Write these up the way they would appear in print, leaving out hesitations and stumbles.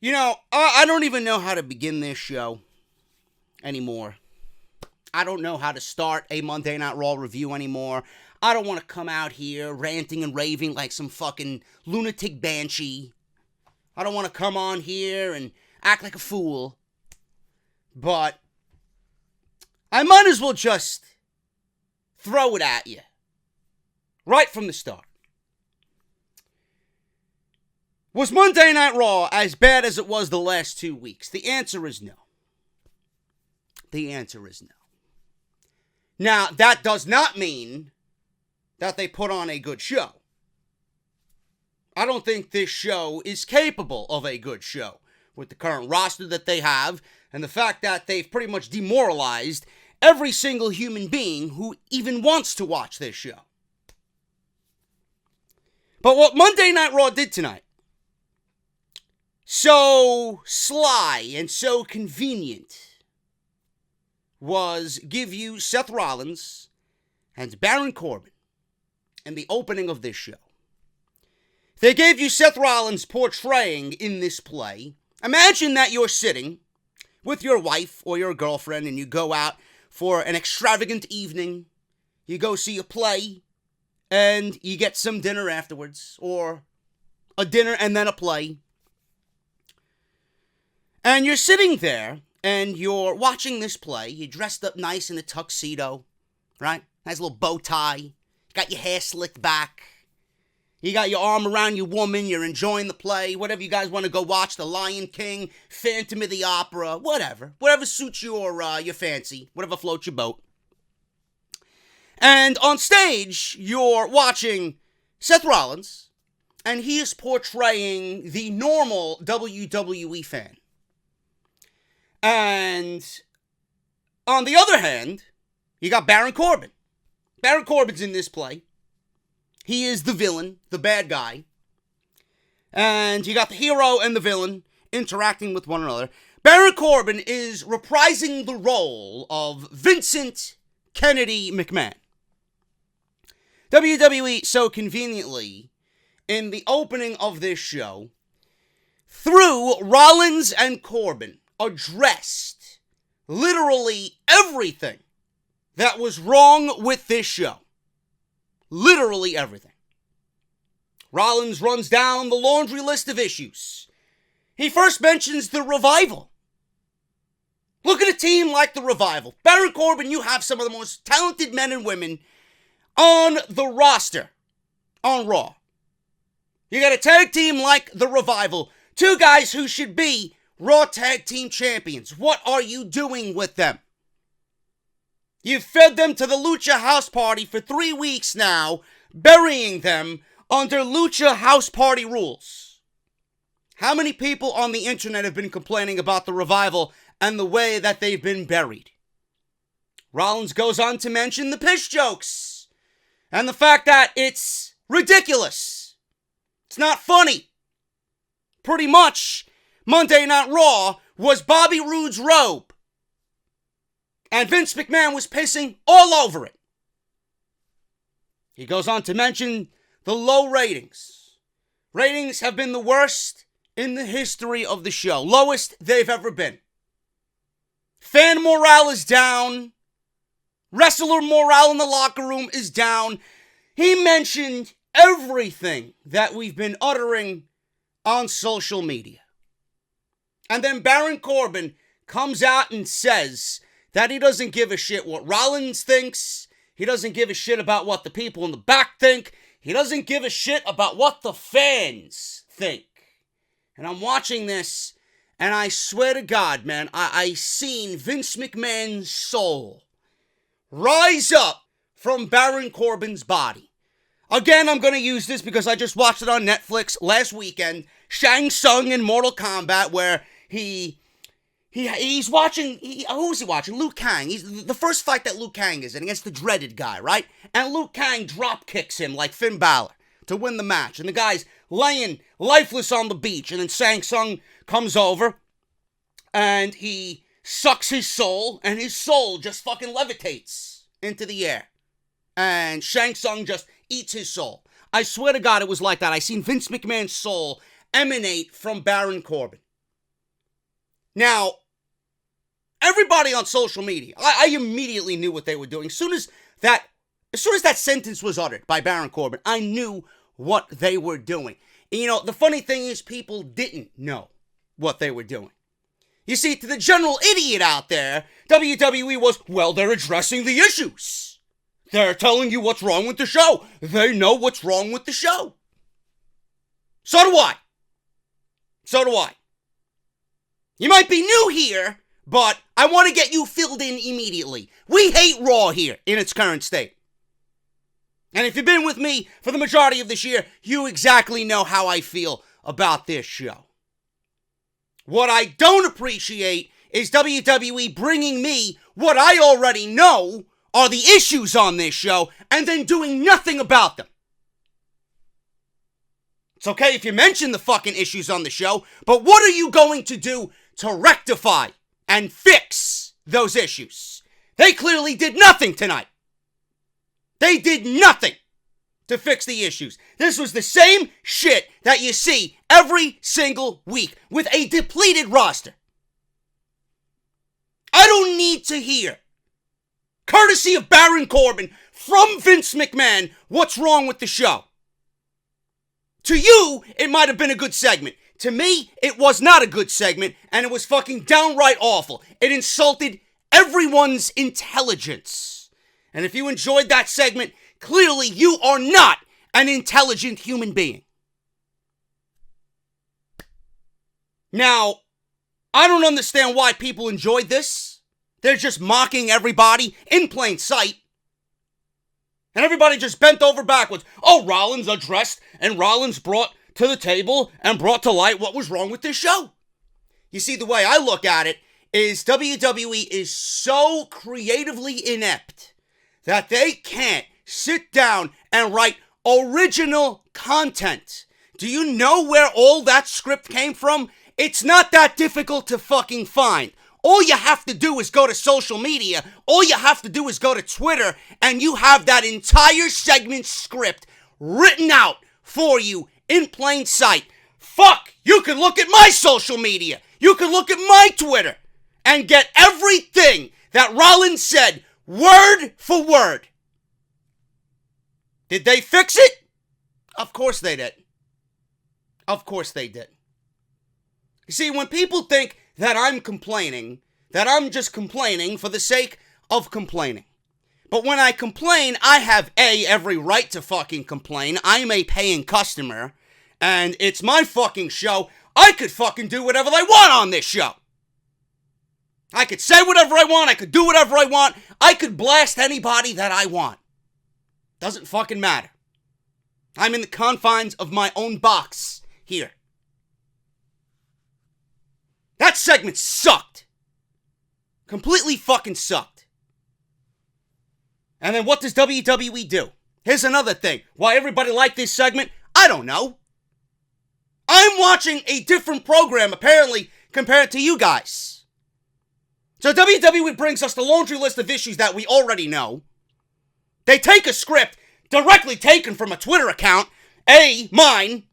I don't even know how to begin this show anymore. I don't know how to start a Monday Night Raw review anymore. I don't want to come out here ranting and raving like some fucking lunatic banshee. I don't want to come on here and act like a fool. But I might as well just throw it at you right from the start. Was Monday Night Raw as bad as it was the last 2 weeks? The answer is no. The answer is no. Now, that does not mean that they put on a good show. I don't think this show is capable of a good show with the current roster that they have and the fact that they've pretty much demoralized every single human being who even wants to watch this show. But what Monday Night Raw did tonight, so sly and so convenient, was give you Seth Rollins and Baron Corbin in the opening of this show. They gave you Seth Rollins portraying in this play. Imagine that you're sitting with your wife or your girlfriend and you go out for an extravagant evening. You go see a play and you get some dinner afterwards, or a dinner and then a play. And you're sitting there, and you're watching this play. You're dressed up nice in a tuxedo, right? Nice little bow tie. You got your hair slicked back. You got your arm around your woman. You're enjoying the play. Whatever you guys want to go watch, The Lion King, Phantom of the Opera, whatever. Whatever suits your fancy. Whatever floats your boat. And on stage, you're watching Seth Rollins, and he is portraying the normal WWE fan. And on the other hand, you got Baron Corbin. Baron Corbin's in this play. He is the villain, the bad guy. And you got the hero and the villain interacting with one another. Baron Corbin is reprising the role of Vincent Kennedy McMahon. WWE so conveniently, in the opening of this show, through Rollins and Corbin, addressed literally everything that was wrong with this show. Literally everything. Rollins runs down the laundry list of issues. He first mentions the Revival. Look at a team like the Revival. Baron Corbin, you have some of the most talented men and women on the roster on Raw. You got a tag team like the Revival. Two guys who should be Raw Tag Team Champions. What are you doing with them? You've fed them to the Lucha House Party for 3 weeks now, burying them under Lucha House Party rules. How many people on the internet have been complaining about the Revival and the way that they've been buried? Rollins goes on to mention the piss jokes and the fact that it's ridiculous. It's not funny. Pretty much, Monday Night Raw was Bobby Roode's robe. And Vince McMahon was pissing all over it. He goes on to mention the low ratings. Ratings have been the worst in the history of the show. Lowest they've ever been. Fan morale is down. Wrestler morale in the locker room is down. He mentioned everything that we've been uttering on social media. And then Baron Corbin comes out and says that he doesn't give a shit what Rollins thinks. He doesn't give a shit about what the people in the back think. He doesn't give a shit about what the fans think. And I'm watching this, and I swear to God, man, I seen Vince McMahon's soul rise up from Baron Corbin's body. Again, I'm going to use this because I just watched it on Netflix last weekend. Shang Tsung in Mortal Kombat, where he's watching, who is he watching? Liu Kang. He's the first fight that Liu Kang is in against the dreaded guy, right? And Liu Kang drop kicks him like Finn Balor to win the match. And the guy's laying lifeless on the beach. And then Shang Tsung comes over and he sucks his soul, and his soul just fucking levitates into the air. And Shang Tsung just eats his soul. I swear to God it was like that. I seen Vince McMahon's soul emanate from Baron Corbin. Now, everybody on social media, I immediately knew what they were doing. As soon as that sentence was uttered by Baron Corbin, I knew what they were doing. And you know, the funny thing is, people didn't know what they were doing. You see, to the general idiot out there, WWE was, well, they're addressing the issues. They're telling you what's wrong with the show. They know what's wrong with the show. So do I. So do I. You might be new here, but I want to get you filled in immediately. We hate Raw here in its current state. And if you've been with me for the majority of this year, you exactly know how I feel about this show. What I don't appreciate is WWE bringing me what I already know are the issues on this show and then doing nothing about them. It's okay if you mention the fucking issues on the show, but what are you going to do to rectify and fix those issues? They clearly did nothing tonight. They did nothing to fix the issues. This was the same shit that you see every single week with a depleted roster. I don't need to hear, courtesy of Baron Corbin, from Vince McMahon, what's wrong with the show. To you, it might have been a good segment. To me, it was not a good segment, and it was fucking downright awful. It insulted everyone's intelligence. And if you enjoyed that segment, clearly you are not an intelligent human being. Now, I don't understand why people enjoyed this. They're just mocking everybody in plain sight. And everybody just bent over backwards. Oh, Rollins addressed, and Rollins brought to the table and brought to light what was wrong with this show. You see, the way I look at it is WWE is so creatively inept that they can't sit down and write original content. Do you know where all that script came from? It's not that difficult to fucking find. All you have to do is go to social media. All you have to do is go to Twitter, and you have that entire segment script written out for you in plain sight. Fuck, you can look at my social media. You can look at my Twitter and get everything that Rollins said word for word. Did they fix it? Of course they did. Of course they did. You see, when people think that I'm complaining, that I'm just complaining for the sake of complaining. But when I complain, I have every right to fucking complain. I'm a paying customer, and it's my fucking show. I could fucking do whatever I want on this show. I could say whatever I want. I could do whatever I want. I could blast anybody that I want. Doesn't fucking matter. I'm in the confines of my own box here. That segment sucked. Completely fucking sucked. And then what does WWE do? Here's another thing. Why everybody liked this segment? I don't know. I'm watching a different program, apparently, compared to you guys. So WWE brings us the laundry list of issues that we already know. They take a script directly taken from a Twitter account, mine.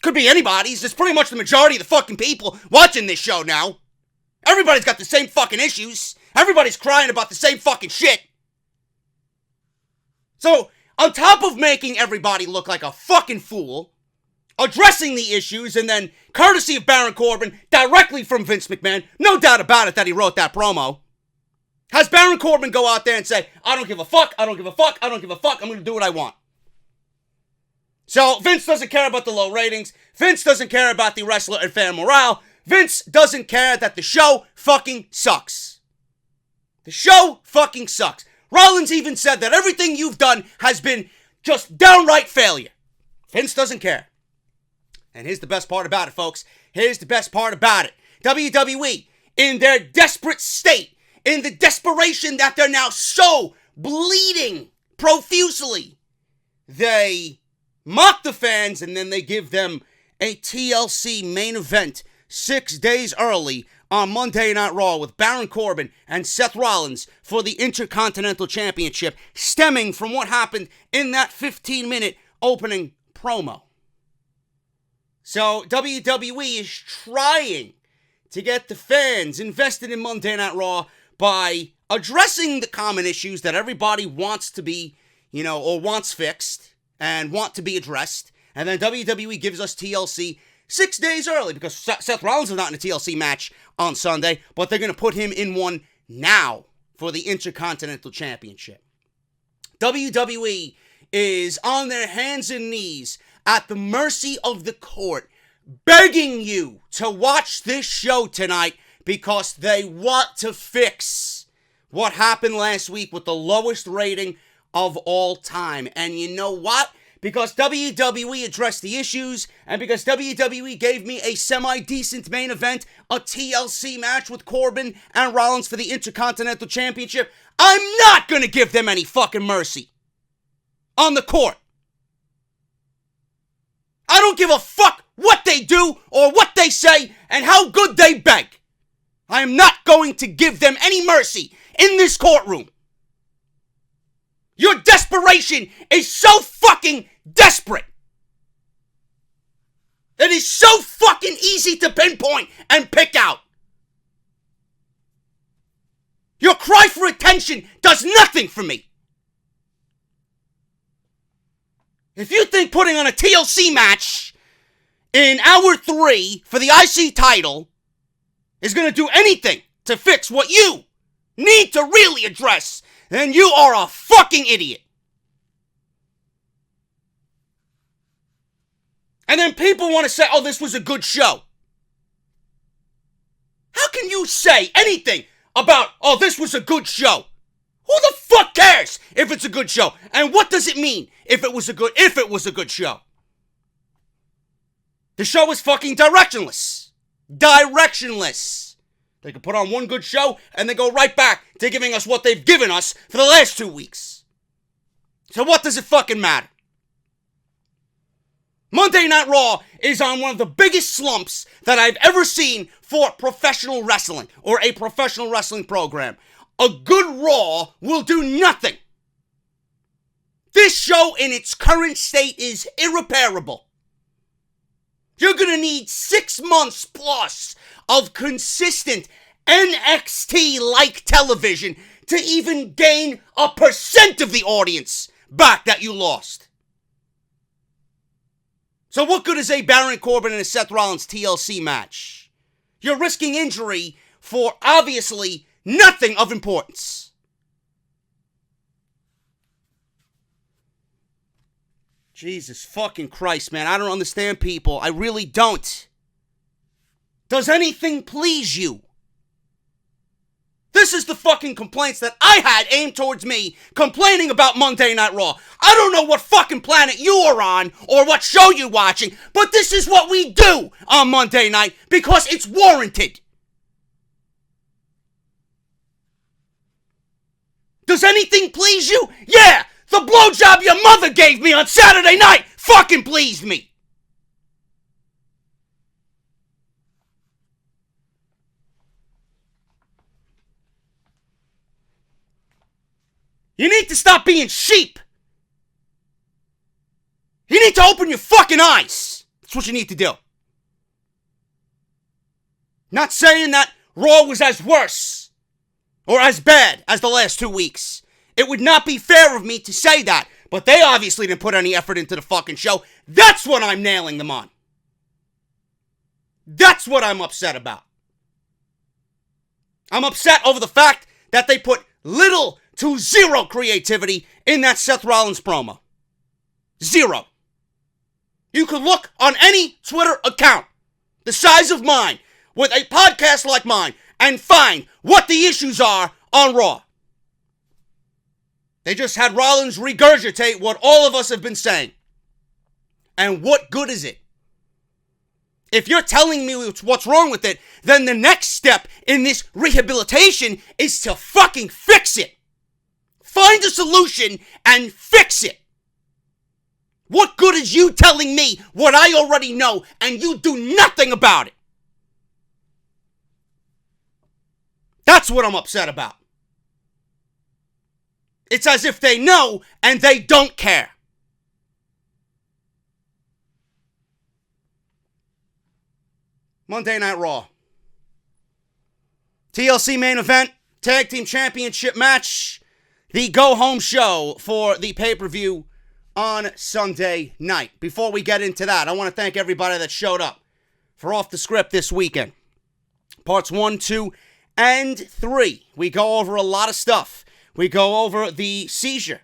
Could be anybody's. It's pretty much the majority of the fucking people watching this show now. Everybody's got the same fucking issues. Everybody's crying about the same fucking shit. So, on top of making everybody look like a fucking fool, addressing the issues, and then, courtesy of Baron Corbin, directly from Vince McMahon, no doubt about it that he wrote that promo, has Baron Corbin go out there and say, I don't give a fuck, I don't give a fuck, I don't give a fuck, I'm going to do what I want. So, Vince doesn't care about the low ratings. Vince doesn't care about the wrestler and fan morale. Vince doesn't care that the show fucking sucks. The show fucking sucks. Rollins even said that everything you've done has been just downright failure. Vince doesn't care. And here's the best part about it, folks. Here's the best part about it. WWE, in their desperate state, in the desperation that they're now so bleeding profusely, they mock the fans, and then they give them a TLC main event 6 days early on Monday Night Raw with Baron Corbin and Seth Rollins for the Intercontinental Championship, stemming from what happened in that 15-minute opening promo. So WWE is trying to get the fans invested in Monday Night Raw by addressing the common issues that everybody wants to be, or wants fixed and want to be addressed. And then WWE gives us TLC 6 days early because Seth Rollins is not in a TLC match on Sunday, but they're going to put him in one now for the Intercontinental Championship. WWE is on their hands and knees at the mercy of the court, begging you to watch this show tonight because they want to fix what happened last week with the lowest rating of all time. And you know what? Because WWE addressed the issues, and because WWE gave me a semi-decent main event, a TLC match with Corbin and Rollins for the Intercontinental Championship, I'm not going to give them any fucking mercy on the court. I don't give a fuck what they do or what they say and how good they beg. I am not going to give them any mercy in this courtroom. Your desperation is so fucking desperate. It is so fucking easy to pinpoint and pick out. Your cry for attention does nothing for me. If you think putting on a TLC match in hour 3 for the IC title is going to do anything to fix what you need to really address, then you are a fucking idiot. And then people want to say, oh, this was a good show. How can you say anything about, oh, this was a good show? Who the fuck cares if it's a good show? And what does it mean if it was a good show? The show was fucking directionless. Directionless. They could put on one good show and then go right back to giving us what they've given us for the last 2 weeks. So what does it fucking matter? Monday Night Raw is on one of the biggest slumps that I've ever seen for professional wrestling or a professional wrestling program. A good Raw will do nothing. This show in its current state is irreparable. You're going to need 6 months plus of consistent NXT-like television to even gain 1% of the audience back that you lost. So what good is a Baron Corbin and a Seth Rollins TLC match? You're risking injury for obviously nothing of importance. Jesus fucking Christ, man. I don't understand people. I really don't. Does anything please you? This is the fucking complaints that I had aimed towards me, complaining about Monday Night Raw. I don't know what fucking planet you are on, or what show you're watching, but this is what we do on Monday night, because it's warranted. Does anything please you? Yeah! The blowjob your mother gave me on Saturday night fucking pleased me! You need to stop being sheep! You need to open your fucking eyes! That's what you need to do. Not saying that Raw was as worse or as bad as the last 2 weeks. It would not be fair of me to say that, but they obviously didn't put any effort into the fucking show. That's what I'm nailing them on. That's what I'm upset about. I'm upset over the fact that they put little to zero creativity in that Seth Rollins promo. Zero. You could look on any Twitter account the size of mine with a podcast like mine and find what the issues are on Raw. They just had Rollins regurgitate what all of us have been saying. And what good is it? If you're telling me what's wrong with it, then the next step in this rehabilitation is to fucking fix it. Find a solution and fix it. What good is you telling me what I already know and you do nothing about it? That's what I'm upset about. It's as if they know and they don't care. Monday Night Raw. TLC main event, tag team championship match, the go-home show for the pay-per-view on Sunday night. Before we get into that, I want to thank everybody that showed up for Off the Script this weekend. Parts 1, 2, and 3. We go over a lot of stuff. We go over the seizure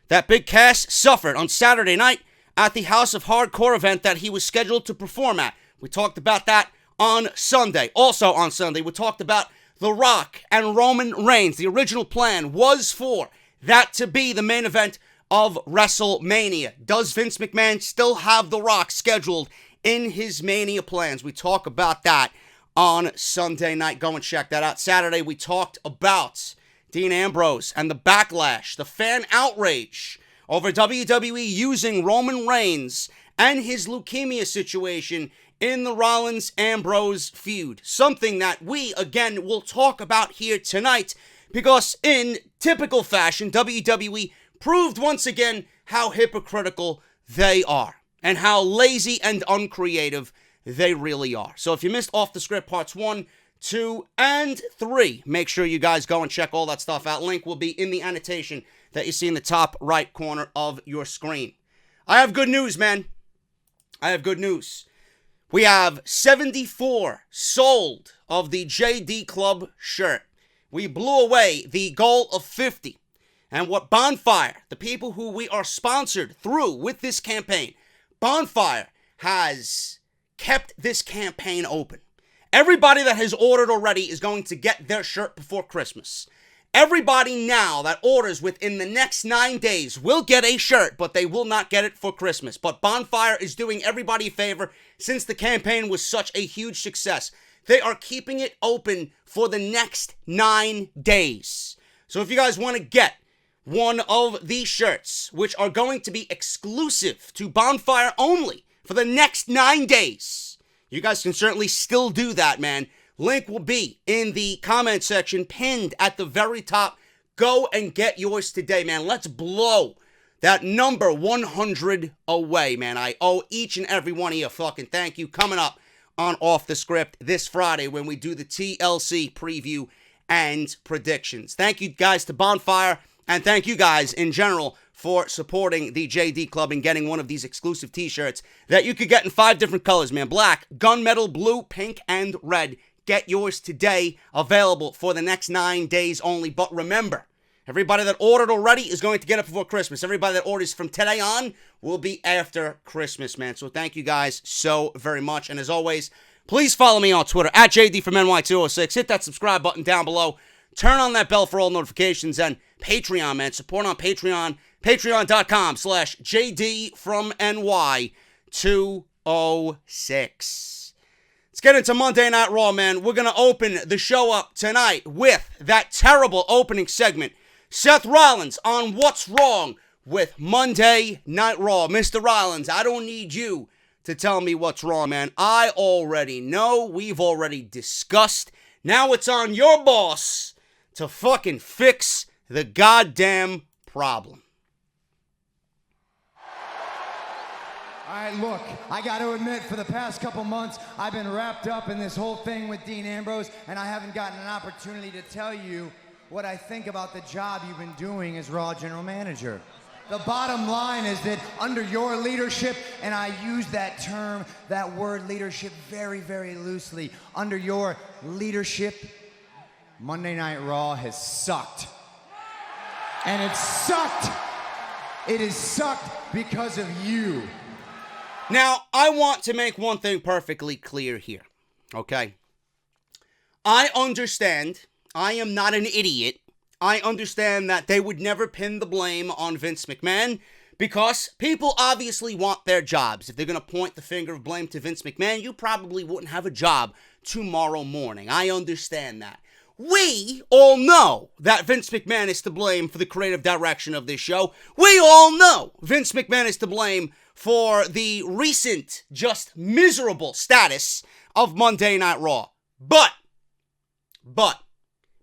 that Big Cass suffered on Saturday night at the House of Hardcore event that he was scheduled to perform at. We talked about that on Sunday. Also on Sunday, we talked about The Rock and Roman Reigns. The original plan was for that to be the main event of WrestleMania. Does Vince McMahon still have The Rock scheduled in his Mania plans? We talk about that on Sunday night. Go and check that out. Saturday, we talked about Dean Ambrose and the backlash, the fan outrage over WWE using Roman Reigns and his leukemia situation in the Rollins-Ambrose feud. Something that we, again, will talk about here tonight because in typical fashion, WWE proved once again how hypocritical they are and how lazy and uncreative they really are. So if you missed Off the Script parts 1, 2, and 3, make sure you guys go and check all that stuff out. Link will be in the annotation that you see in the top right corner of your screen. I have good news, man. I have good news. We have 74 sold of the JD Club shirt. We blew away the goal of 50. And what Bonfire, the people who we are sponsored through with this campaign, Bonfire has kept this campaign open. Everybody that has ordered already is going to get their shirt before Christmas. Everybody now that orders within the next 9 days will get a shirt, but they will not get it for Christmas. But Bonfire is doing everybody a favor since the campaign was such a huge success. They are keeping it open for the next 9 days. So if you guys want to get one of these shirts, which are going to be exclusive to Bonfire only for the next 9 days, you guys can certainly still do that, man. Link will be in the comment section, pinned at the very top. Go and get yours today, man. Let's blow that number 100 away, man. I owe each and every one of you a fucking thank you. Coming up on Off the Script this Friday when we do the TLC preview and predictions. Thank you guys to Bonfire, and thank you guys in general for supporting the JD Club and getting one of these exclusive t-shirts that you could get in 5 different colors, man. Black, gunmetal, blue, pink, and red. Get yours today, available for the next 9 days only. But remember, everybody that ordered already is going to get it before Christmas. Everybody that orders from today on will be after Christmas, man. So thank you guys so very much. And as always, please follow me on Twitter, at JD from NY206. Hit that subscribe button down below. Turn on that bell for all notifications. And Patreon, man. Support on Patreon. Patreon.com/JD from NY206. Let's get into Monday Night Raw, man. We're going to open the show up tonight with that terrible opening segment. Seth Rollins on What's Wrong with Monday Night Raw. Mr. Rollins, I don't need you to tell me what's wrong, man. I already know. We've already discussed. Now it's on your boss to fucking fix the goddamn problem. All right, look, I got to admit, for the past couple months, I've been wrapped up in this whole thing with Dean Ambrose, and I haven't gotten an opportunity to tell you what I think about the job you've been doing as Raw General Manager. The bottom line is that under your leadership, and I use that term, that word leadership very, very loosely, under your leadership, Monday Night Raw has sucked. And it sucked. It has sucked because of you. Now, I want to make one thing perfectly clear here, okay? I understand. I am not an idiot. I understand that they would never pin the blame on Vince McMahon because people obviously want their jobs. If they're going to point the finger of blame to Vince McMahon, you probably wouldn't have a job tomorrow morning. I understand that. We all know that Vince McMahon is to blame for the creative direction of this show. We all know Vince McMahon is to blame for the recent, just miserable status of Monday Night Raw. But,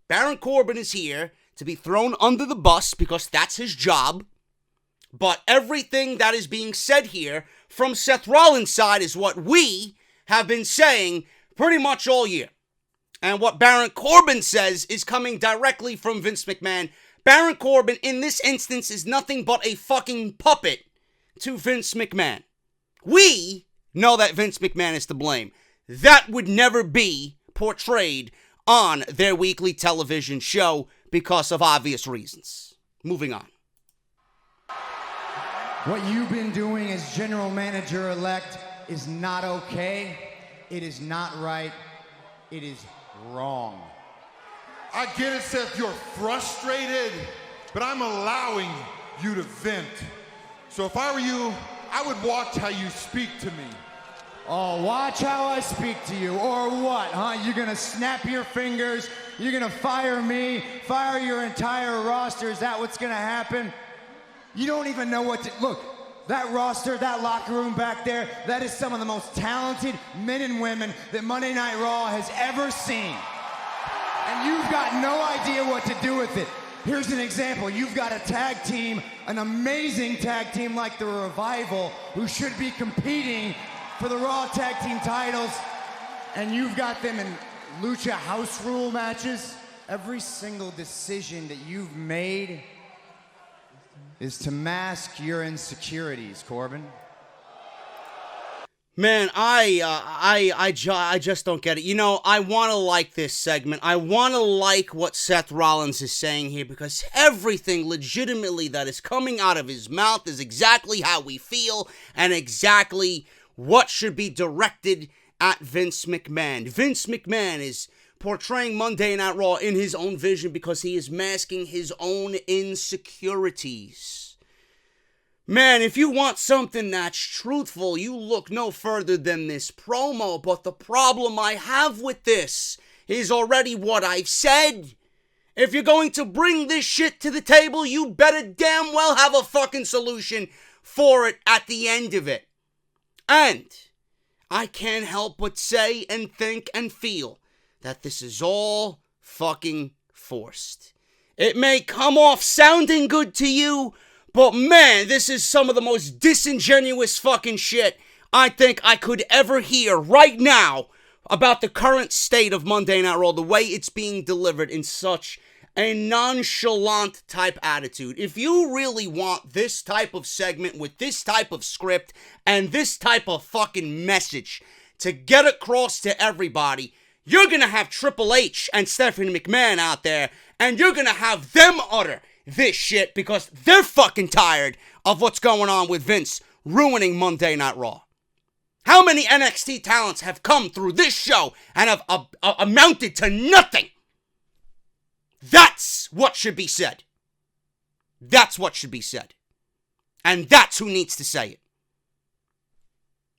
Baron Corbin is here to be thrown under the bus because that's his job. But everything that is being said here from Seth Rollins' side is what we have been saying pretty much all year. And what Baron Corbin says is coming directly from Vince McMahon. Baron Corbin, in this instance, is nothing but a fucking puppet to Vince McMahon. We know that Vince McMahon is to blame. That would never be portrayed on their weekly television show because of obvious reasons. Moving on. What you've been doing as general manager-elect is not okay. It is not right. It is wrong. I get it, Seth, you're frustrated, but I'm allowing you to vent. So if I were you, I would watch how you speak to me. Oh, watch how I speak to you, or what, huh? You're gonna snap your fingers, you're gonna fire me, fire your entire roster, is that what's gonna happen? You don't even know what to, look, that roster, that locker room back there, that is some of the most talented men and women that Monday Night Raw has ever seen. And you've got no idea what to do with it. Here's an example. You've got a tag team, an amazing tag team like the Revival, who should be competing for the Raw Tag Team titles, and you've got them in Lucha House Rule matches. Every single decision that you've made is to mask your insecurities, Corbin. Man, I just don't get it. You know, I want to like this segment. I want to like what Seth Rollins is saying here because everything legitimately that is coming out of his mouth is exactly how we feel and exactly what should be directed at Vince McMahon. Vince McMahon is portraying Monday Night Raw in his own vision because he is masking his own insecurities. Man, if you want something that's truthful, you look no further than this promo. But the problem I have with this is already what I've said. If you're going to bring this shit to the table, you better damn well have a fucking solution for it at the end of it. And I can't help but say and think and feel that this is all fucking forced. It may come off sounding good to you, but man, this is some of the most disingenuous fucking shit I think I could ever hear right now about the current state of Monday Night Raw, the way it's being delivered in such a nonchalant type attitude. If you really want this type of segment with this type of script and this type of fucking message to get across to everybody, you're gonna have Triple H and Stephanie McMahon out there, and you're gonna have them utter this shit because they're fucking tired of what's going on with Vince ruining Monday Night Raw. How many NXT talents have come through this show and have amounted to nothing? That's what should be said. That's what should be said. And that's who needs to say it.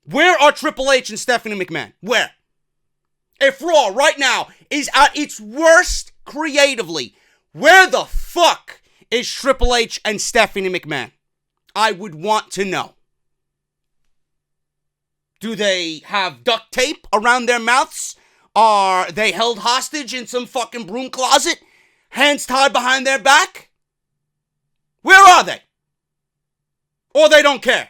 Where are Triple H and Stephanie McMahon? Where? If Raw right now is at its worst creatively, where the fuck is Triple H and Stephanie McMahon? I would want to know. Do they have duct tape around their mouths? Are they held hostage in some fucking broom closet? Hands tied behind their back? Where are they? Or they don't care?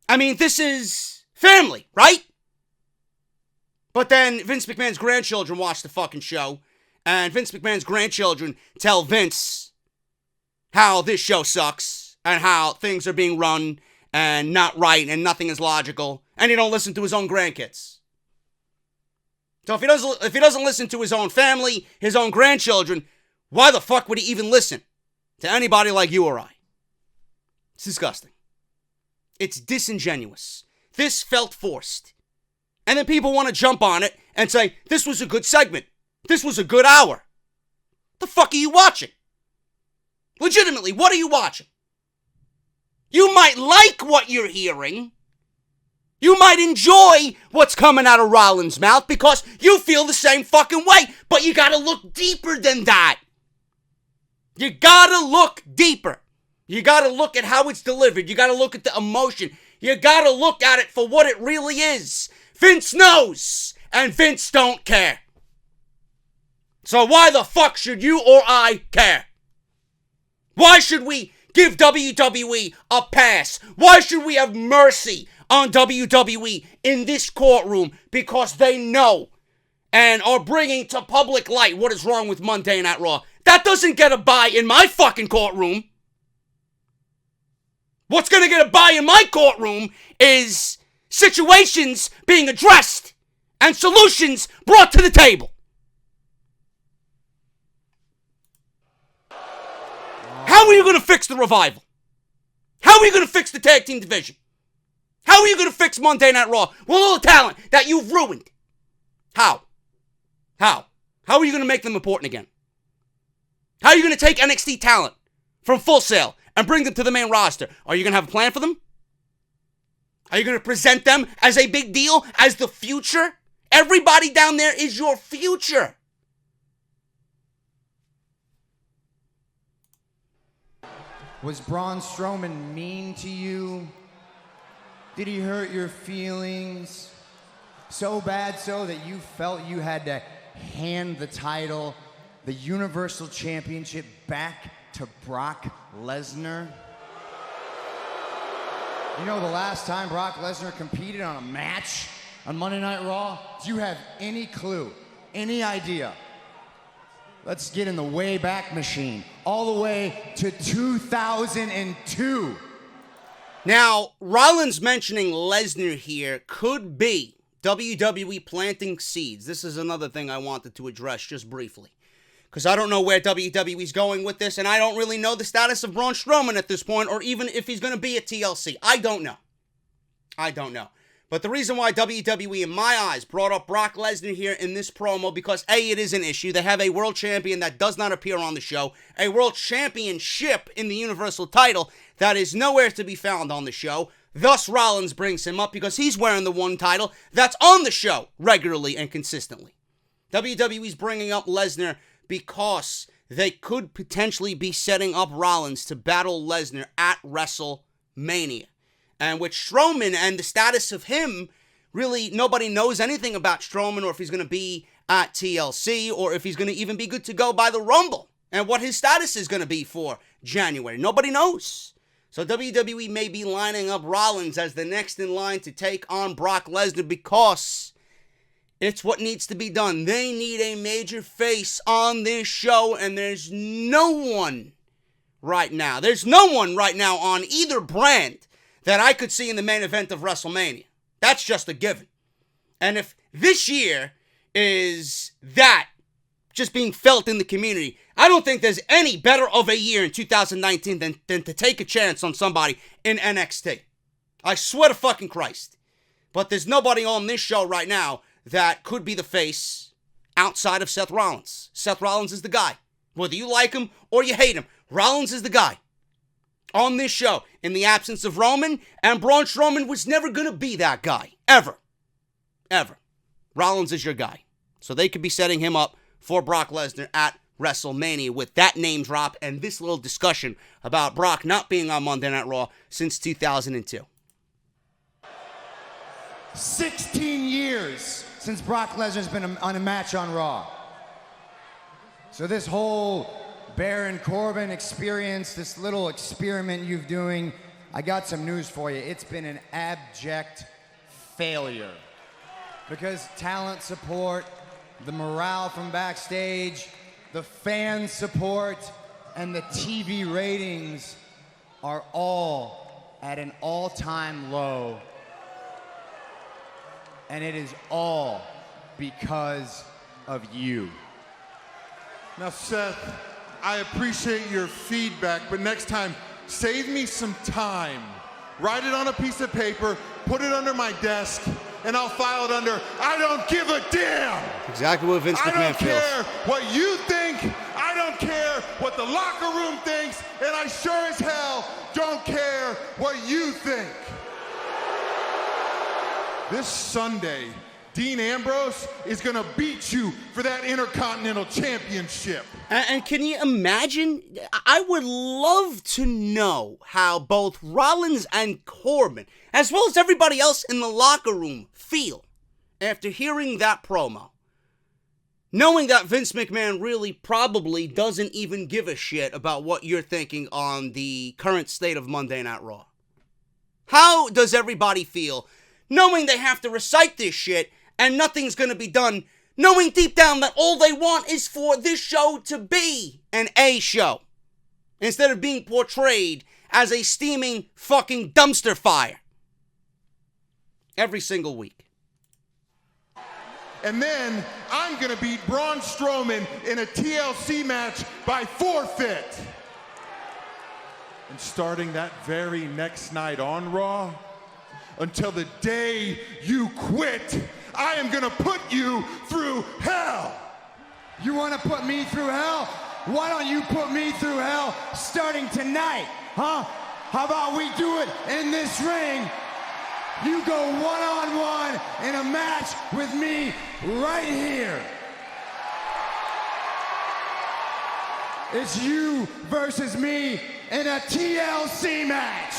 I mean, this is family, right? But then Vince McMahon's grandchildren watch the fucking show, and Vince McMahon's grandchildren tell Vince how this show sucks, and how things are being run, and not right, and nothing is logical, and he don't listen to his own grandkids. So if he doesn't listen to his own family, his own grandchildren, why the fuck would he even listen to anybody like you or I? It's disgusting. It's disingenuous. This felt forced. And then people want to jump on it and say, this was a good segment. This was a good hour. The fuck are you watching? Legitimately, what are you watching? You might like what you're hearing. You might enjoy what's coming out of Rollins' mouth because you feel the same fucking way. But you gotta look deeper than that. You gotta look deeper. You gotta look at how it's delivered. You gotta look at the emotion. You gotta look at it for what it really is. Vince knows, and Vince don't care. So why the fuck should you or I care? Why should we give WWE a pass? Why should we have mercy on WWE in this courtroom? Because they know and are bringing to public light what is wrong with Monday Night Raw. That doesn't get a buy in my fucking courtroom. What's going to get a buy in my courtroom is situations being addressed and solutions brought to the table. How are you going to fix the Revival? How are you going to fix the tag team division? How are you going to fix Monday Night Raw with all the talent that you've ruined? How? How are you going to make them important again? How are you going to take NXT talent from Full Sail and bring them to the main roster? Are you going to have a plan for them? Are you going to present them as a big deal, as the future? Everybody down there is your future. Was Braun Strowman mean to you? Did he hurt your feelings? So bad so that you felt you had to hand the title, the Universal Championship, back to Brock Lesnar? You know, the last time Brock Lesnar competed on a match on Monday Night Raw, do you have any clue, any idea? Let's get in the way back machine, all the way to 2002. Now, Rollins mentioning Lesnar here could be WWE planting seeds. This is another thing I wanted to address just briefly, because I don't know where WWE's going with this, and I don't really know the status of Braun Strowman at this point, or even if he's going to be at TLC. I don't know. But the reason why WWE, in my eyes, brought up Brock Lesnar here in this promo, because A, it is an issue. They have a world champion that does not appear on the show, a world championship in the Universal title that is nowhere to be found on the show. Thus, Rollins brings him up because he's wearing the one title that's on the show regularly and consistently. WWE's bringing up Lesnar because they could potentially be setting up Rollins to battle Lesnar at WrestleMania. And with Strowman and the status of him, really nobody knows anything about Strowman, or if he's going to be at TLC, or if he's going to even be good to go by the Rumble, and what his status is going to be for January. Nobody knows. So WWE may be lining up Rollins as the next in line to take on Brock Lesnar because it's what needs to be done. They need a major face on this show, and there's no one right now. There's no one right now on either brand that I could see in the main event of WrestleMania. That's just a given. And if this year is that just being felt in the community, I don't think there's any better of a year in 2019 than to take a chance on somebody in NXT. I swear to fucking Christ. But there's nobody on this show right now that could be the face outside of Seth Rollins. Seth Rollins is the guy. Whether you like him or you hate him, Rollins is the guy on this show. In the absence of Roman, and Braun Strowman was never going to be that guy. Ever. Rollins is your guy. So they could be setting him up for Brock Lesnar at WrestleMania with that name drop and this little discussion about Brock not being on Monday Night Raw since 2002. 16 years since Brock Lesnar's been on a match on Raw. So this whole Baron Corbin experience, this little experiment you're doing, I got some news for you. It's been an abject failure. Because talent support, the morale from backstage, the fan support, and the TV ratings are all at an all-time low. And it is all because of you. Now, Seth, I appreciate your feedback, but next time, save me some time. Write it on a piece of paper, put it under my desk, and I'll file it under, I don't give a damn. Exactly what Vince McMahon feels. I don't care what you think. I don't care what the locker room thinks. And I sure as hell don't care what you think. This Sunday, Dean Ambrose is going to beat you for that Intercontinental Championship. And can you imagine? I would love to know how both Rollins and Corbin, as well as everybody else in the locker room, feel after hearing that promo. Knowing that Vince McMahon really probably doesn't even give a shit about what you're thinking on the current state of Monday Night Raw. How does everybody feel knowing they have to recite this shit and nothing's going to be done knowing deep down that all they want is for this show to be an A show, instead of being portrayed as a steaming fucking dumpster fire every single week. And then I'm gonna beat Braun Strowman in a TLC match by forfeit. And starting that very next night on Raw, until the day you quit, I am gonna put you through hell. You want to put me through hell? Why don't you put me through hell starting tonight, huh? How about we do it in this ring? You go one-on-one in a match with me right here. It's you versus me in a TLC match.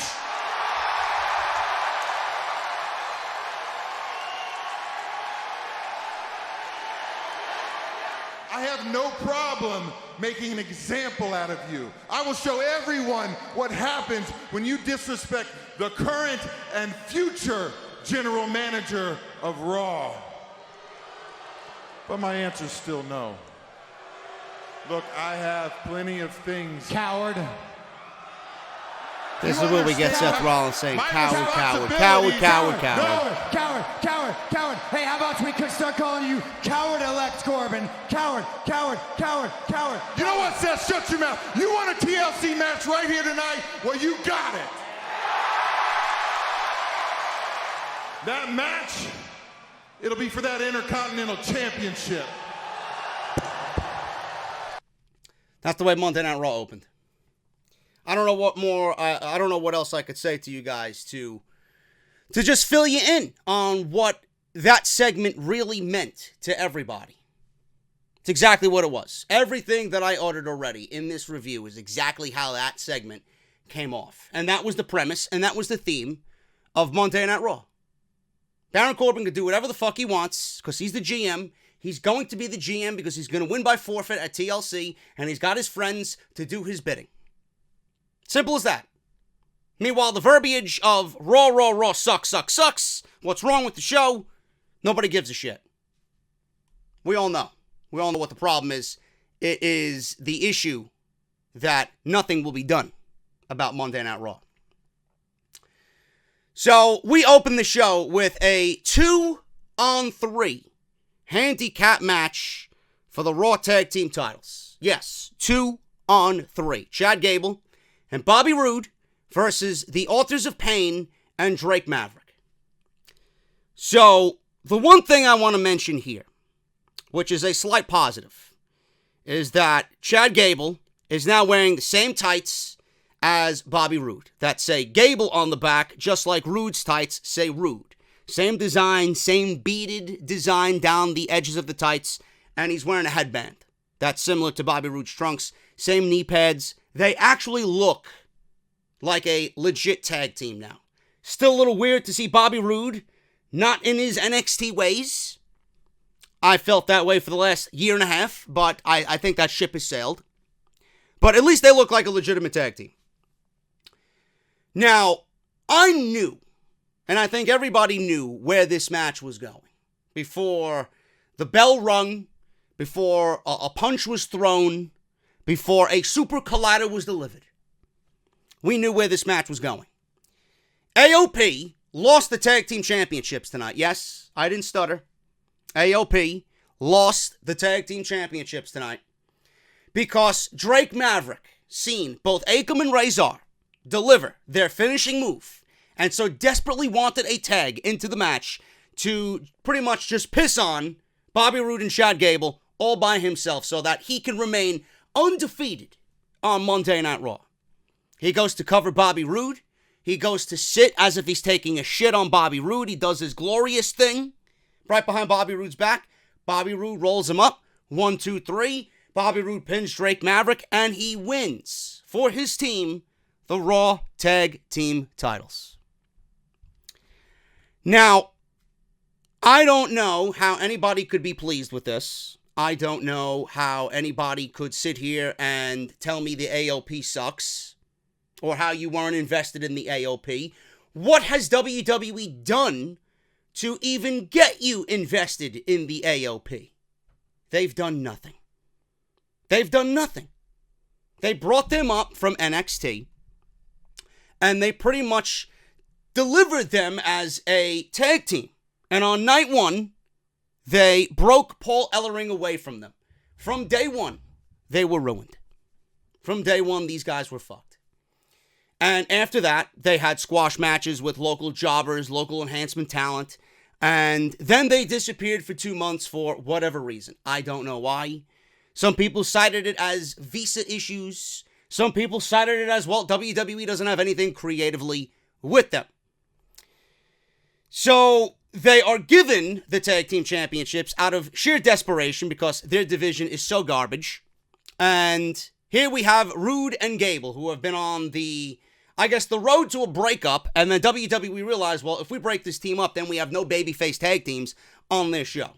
I have no problem making an example out of you. I will show everyone what happens when you disrespect the current and future general manager of Raw. But my answer's still no. Look, I have plenty of things. Coward. This is where we get Seth Rollins saying, coward, coward, coward, coward, coward. Coward, coward, coward. Hey, how about we could start calling you Coward-elect Corbin? Coward, coward, coward, coward. You know what, Seth? Shut your mouth. You want a TLC match right here tonight? Well, you got it. That match, it'll be for that Intercontinental Championship. That's the way Monday Night Raw opened. I don't know what more, I don't know what else I could say to you guys to just fill you in on what that segment really meant to everybody. It's exactly what it was. Everything that I uttered already in this review is exactly how that segment came off. And that was the premise, and that was the theme of Monday Night Raw. Baron Corbin could do whatever the fuck he wants, because he's the GM. He's going to be the GM because he's going to win by forfeit at TLC, and he's got his friends to do his bidding. Simple as that. Meanwhile, the verbiage of Raw, Raw, Raw, sucks, sucks, sucks. What's wrong with the show? Nobody gives a shit. We all know. We all know what the problem is. It is the issue that nothing will be done about Monday Night Raw. So, we open the show with a 2-on-3 handicap match for the Raw Tag Team titles. Yes, 2-on-3. Chad Gable and Bobby Roode versus the Authors of Pain and Drake Maverick. So, the one thing I want to mention here, which is a slight positive, is that Chad Gable is now wearing the same tights as Bobby Roode that say Gable on the back, just like Roode's tights say Roode. Same design, same beaded design down the edges of the tights, and he's wearing a headband that's similar to Bobby Roode's trunks. Same knee pads. They actually look like a legit tag team now. Still a little weird to see Bobby Roode not in his NXT ways. I felt that way for the last year and a half, but I think that ship has sailed. But at least they look like a legitimate tag team. Now, I knew, and I think everybody knew where this match was going before the bell rung, before a punch was thrown, before a super collider was delivered. We knew where this match was going. AOP lost the tag team championships tonight. Yes, I didn't stutter. AOP lost the tag team championships tonight because Drake Maverick seen both Akam and Razor deliver their finishing move and so desperately wanted a tag into the match to pretty much just piss on Bobby Roode and Chad Gable all by himself so that he can remain undefeated on Monday Night Raw. He goes to cover Bobby Roode. He goes to sit as if he's taking a shit on Bobby Roode. He does his glorious thing right behind Bobby Roode's back. Bobby Roode rolls him up. 1, 2, 3. Bobby Roode pins Drake Maverick, and he wins for his team the Raw Tag Team titles. Now, I don't know how anybody could be pleased with this. I don't know how anybody could sit here and tell me the AOP sucks, or how you weren't invested in the AOP. What has WWE done to even get you invested in the AOP? they've done nothing. They've done nothing. They brought them up from NXT, and they pretty much delivered them as a tag team. And on night one, they broke Paul Ellering away from them. From day one, they were ruined. From day one, these guys were fucked. And after that, they had squash matches with local jobbers, local enhancement talent, and then they disappeared for 2 months for whatever reason. I don't know why. Some people cited it as visa issues. Some people cited it as, well, WWE doesn't have anything creatively with them. So they are given the tag team championships out of sheer desperation because their division is so garbage. And here we have Rude and Gable, who have been on the road to a breakup. And then WWE realized, well, if we break this team up, then we have no babyface tag teams on this show.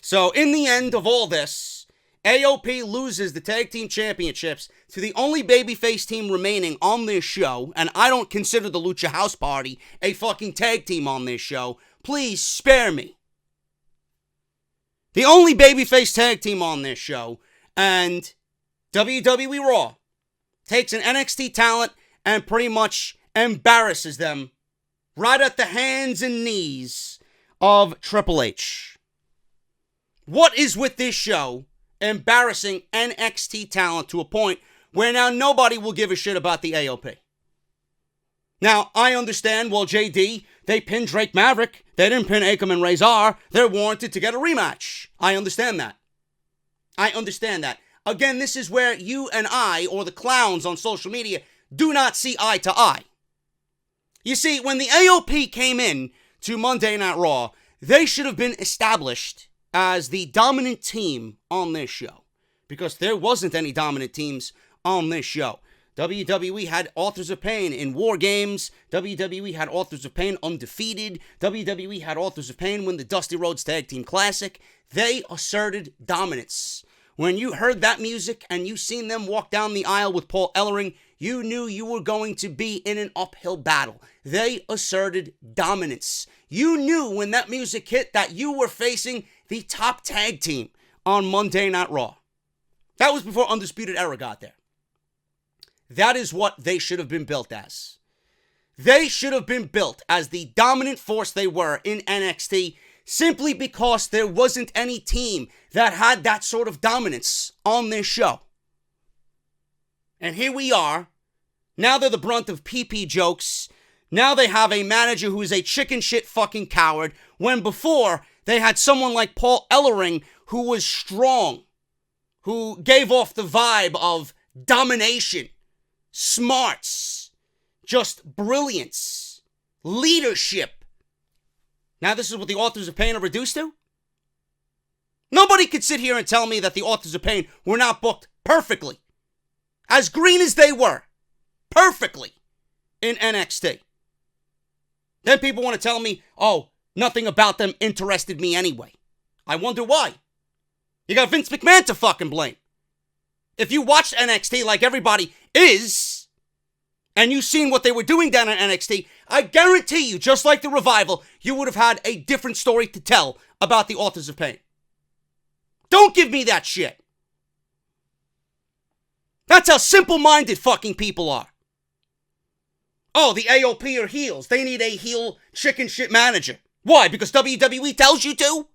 So in the end of all this, AOP loses the tag team championships to the only babyface team remaining on this show, and I don't consider the Lucha House Party a fucking tag team on this show. Please spare me. The only babyface tag team on this show, and WWE Raw takes an NXT talent and pretty much embarrasses them right at the hands and knees of Triple H. What is with this show embarrassing NXT talent to a point where now nobody will give a shit about the AOP? Now, I understand, well, JD, they pinned Drake Maverick. They didn't pin Akam and Razor. They're warranted to get a rematch. I understand that. Again, this is where you and I, or the clowns on social media, do not see eye to eye. You see, when the AOP came in to Monday Night Raw, they should have been established as the dominant team on this show, because there wasn't any dominant teams on this show. WWE had Authors of Pain in War Games. WWE had Authors of Pain undefeated. WWE had Authors of Pain win the Dusty Rhodes Tag Team Classic. They asserted dominance. When you heard that music and you seen them walk down the aisle with Paul Ellering, you knew you were going to be in an uphill battle. They asserted dominance. You knew when that music hit that you were facing the top tag team on Monday Night Raw. That was before Undisputed Era got there. That is what they should have been built as. They should have been built as the dominant force they were in NXT, simply because there wasn't any team that had that sort of dominance on this show. And here we are. Now they're the brunt of PP jokes. Now they have a manager who is a chicken shit fucking coward, when before they had someone like Paul Ellering who was strong, who gave off the vibe of domination, smarts, just brilliance, leadership. Now this is what the Authors of Pain are reduced to? Nobody could sit here and tell me that the Authors of Pain were not booked perfectly, as green as they were, perfectly in NXT. Then people want to tell me, oh, nothing about them interested me anyway. I wonder why. You got Vince McMahon to fucking blame. If you watched NXT like everybody is, and you seen what they were doing down in NXT, I guarantee you, just like the Revival, you would have had a different story to tell about the Authors of Pain. Don't give me that shit. That's how simple-minded fucking people are. Oh, the AOP are heels. They need a heel chicken shit manager. Why? Because WWE tells you to?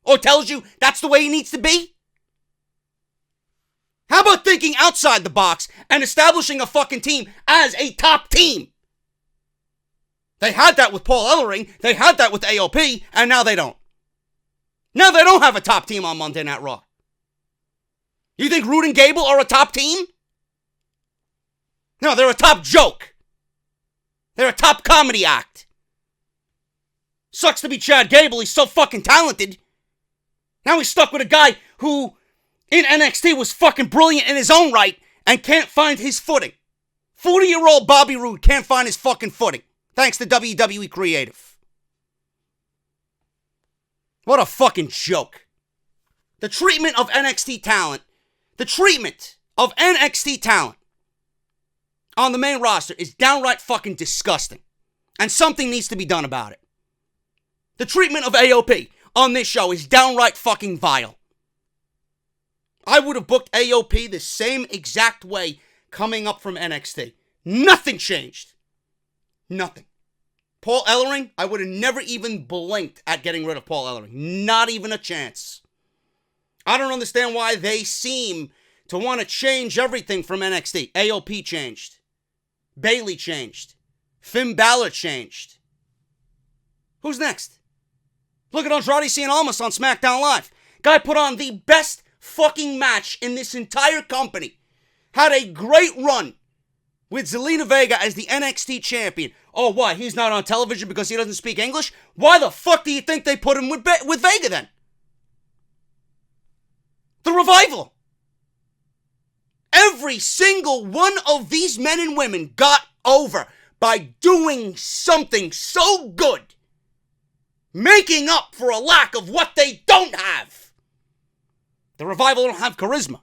Or tells you that's the way it needs to be? How about thinking outside the box and establishing a fucking team as a top team? They had that with Paul Ellering, they had that with AOP, and now they don't. Now they don't have a top team on Monday Night Raw. You think Rude and Gable are a top team? No, they're a top joke. They're a top comedy act. Sucks to be Chad Gable, he's so fucking talented. Now he's stuck with a guy who in NXT was fucking brilliant in his own right and can't find his footing. 40-year-old Bobby Roode can't find his fucking footing, thanks to WWE Creative. What a fucking joke. The treatment of NXT talent on the main roster is downright fucking disgusting. And something needs to be done about it. The treatment of AOP on this show is downright fucking vile. I would have booked AOP the same exact way coming up from NXT. Nothing changed. Nothing. Paul Ellering, I would have never even blinked at getting rid of Paul Ellering. Not even a chance. I don't understand why they seem to want to change everything from NXT. AOP changed. Bayley changed. Finn Balor changed. Who's next? Look at Andrade Cien Almas on SmackDown Live. Guy put on the best fucking match in this entire company. Had a great run with Zelina Vega as the NXT champion. Oh, why? He's not on television because he doesn't speak English? Why the fuck do you think they put him with Vega then? The Revival. Every single one of these men and women got over by doing something so good, making up for a lack of what they don't have. The Revival don't have charisma,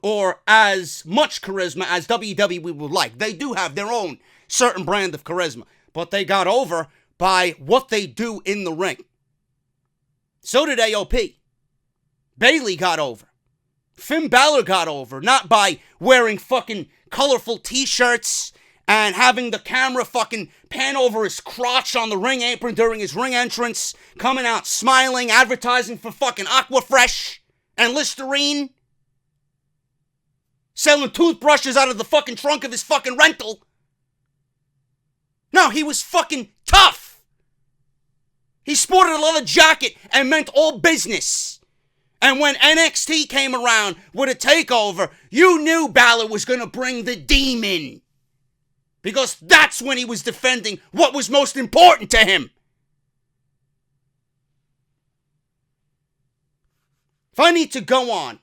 or as much charisma as WWE would like. They do have their own certain brand of charisma, but they got over by what they do in the ring. So did AOP. Bayley got over. Finn Balor got over, not by wearing fucking colorful t-shirts and having the camera fucking pan over his crotch on the ring apron during his ring entrance, coming out smiling, advertising for fucking Aquafresh and Listerine, selling toothbrushes out of the fucking trunk of his fucking rental. No, he was fucking tough. He sported a leather jacket and meant all business. And when NXT came around with a takeover, you knew Balor was going to bring the demon. Because that's when he was defending what was most important to him. If I need to go on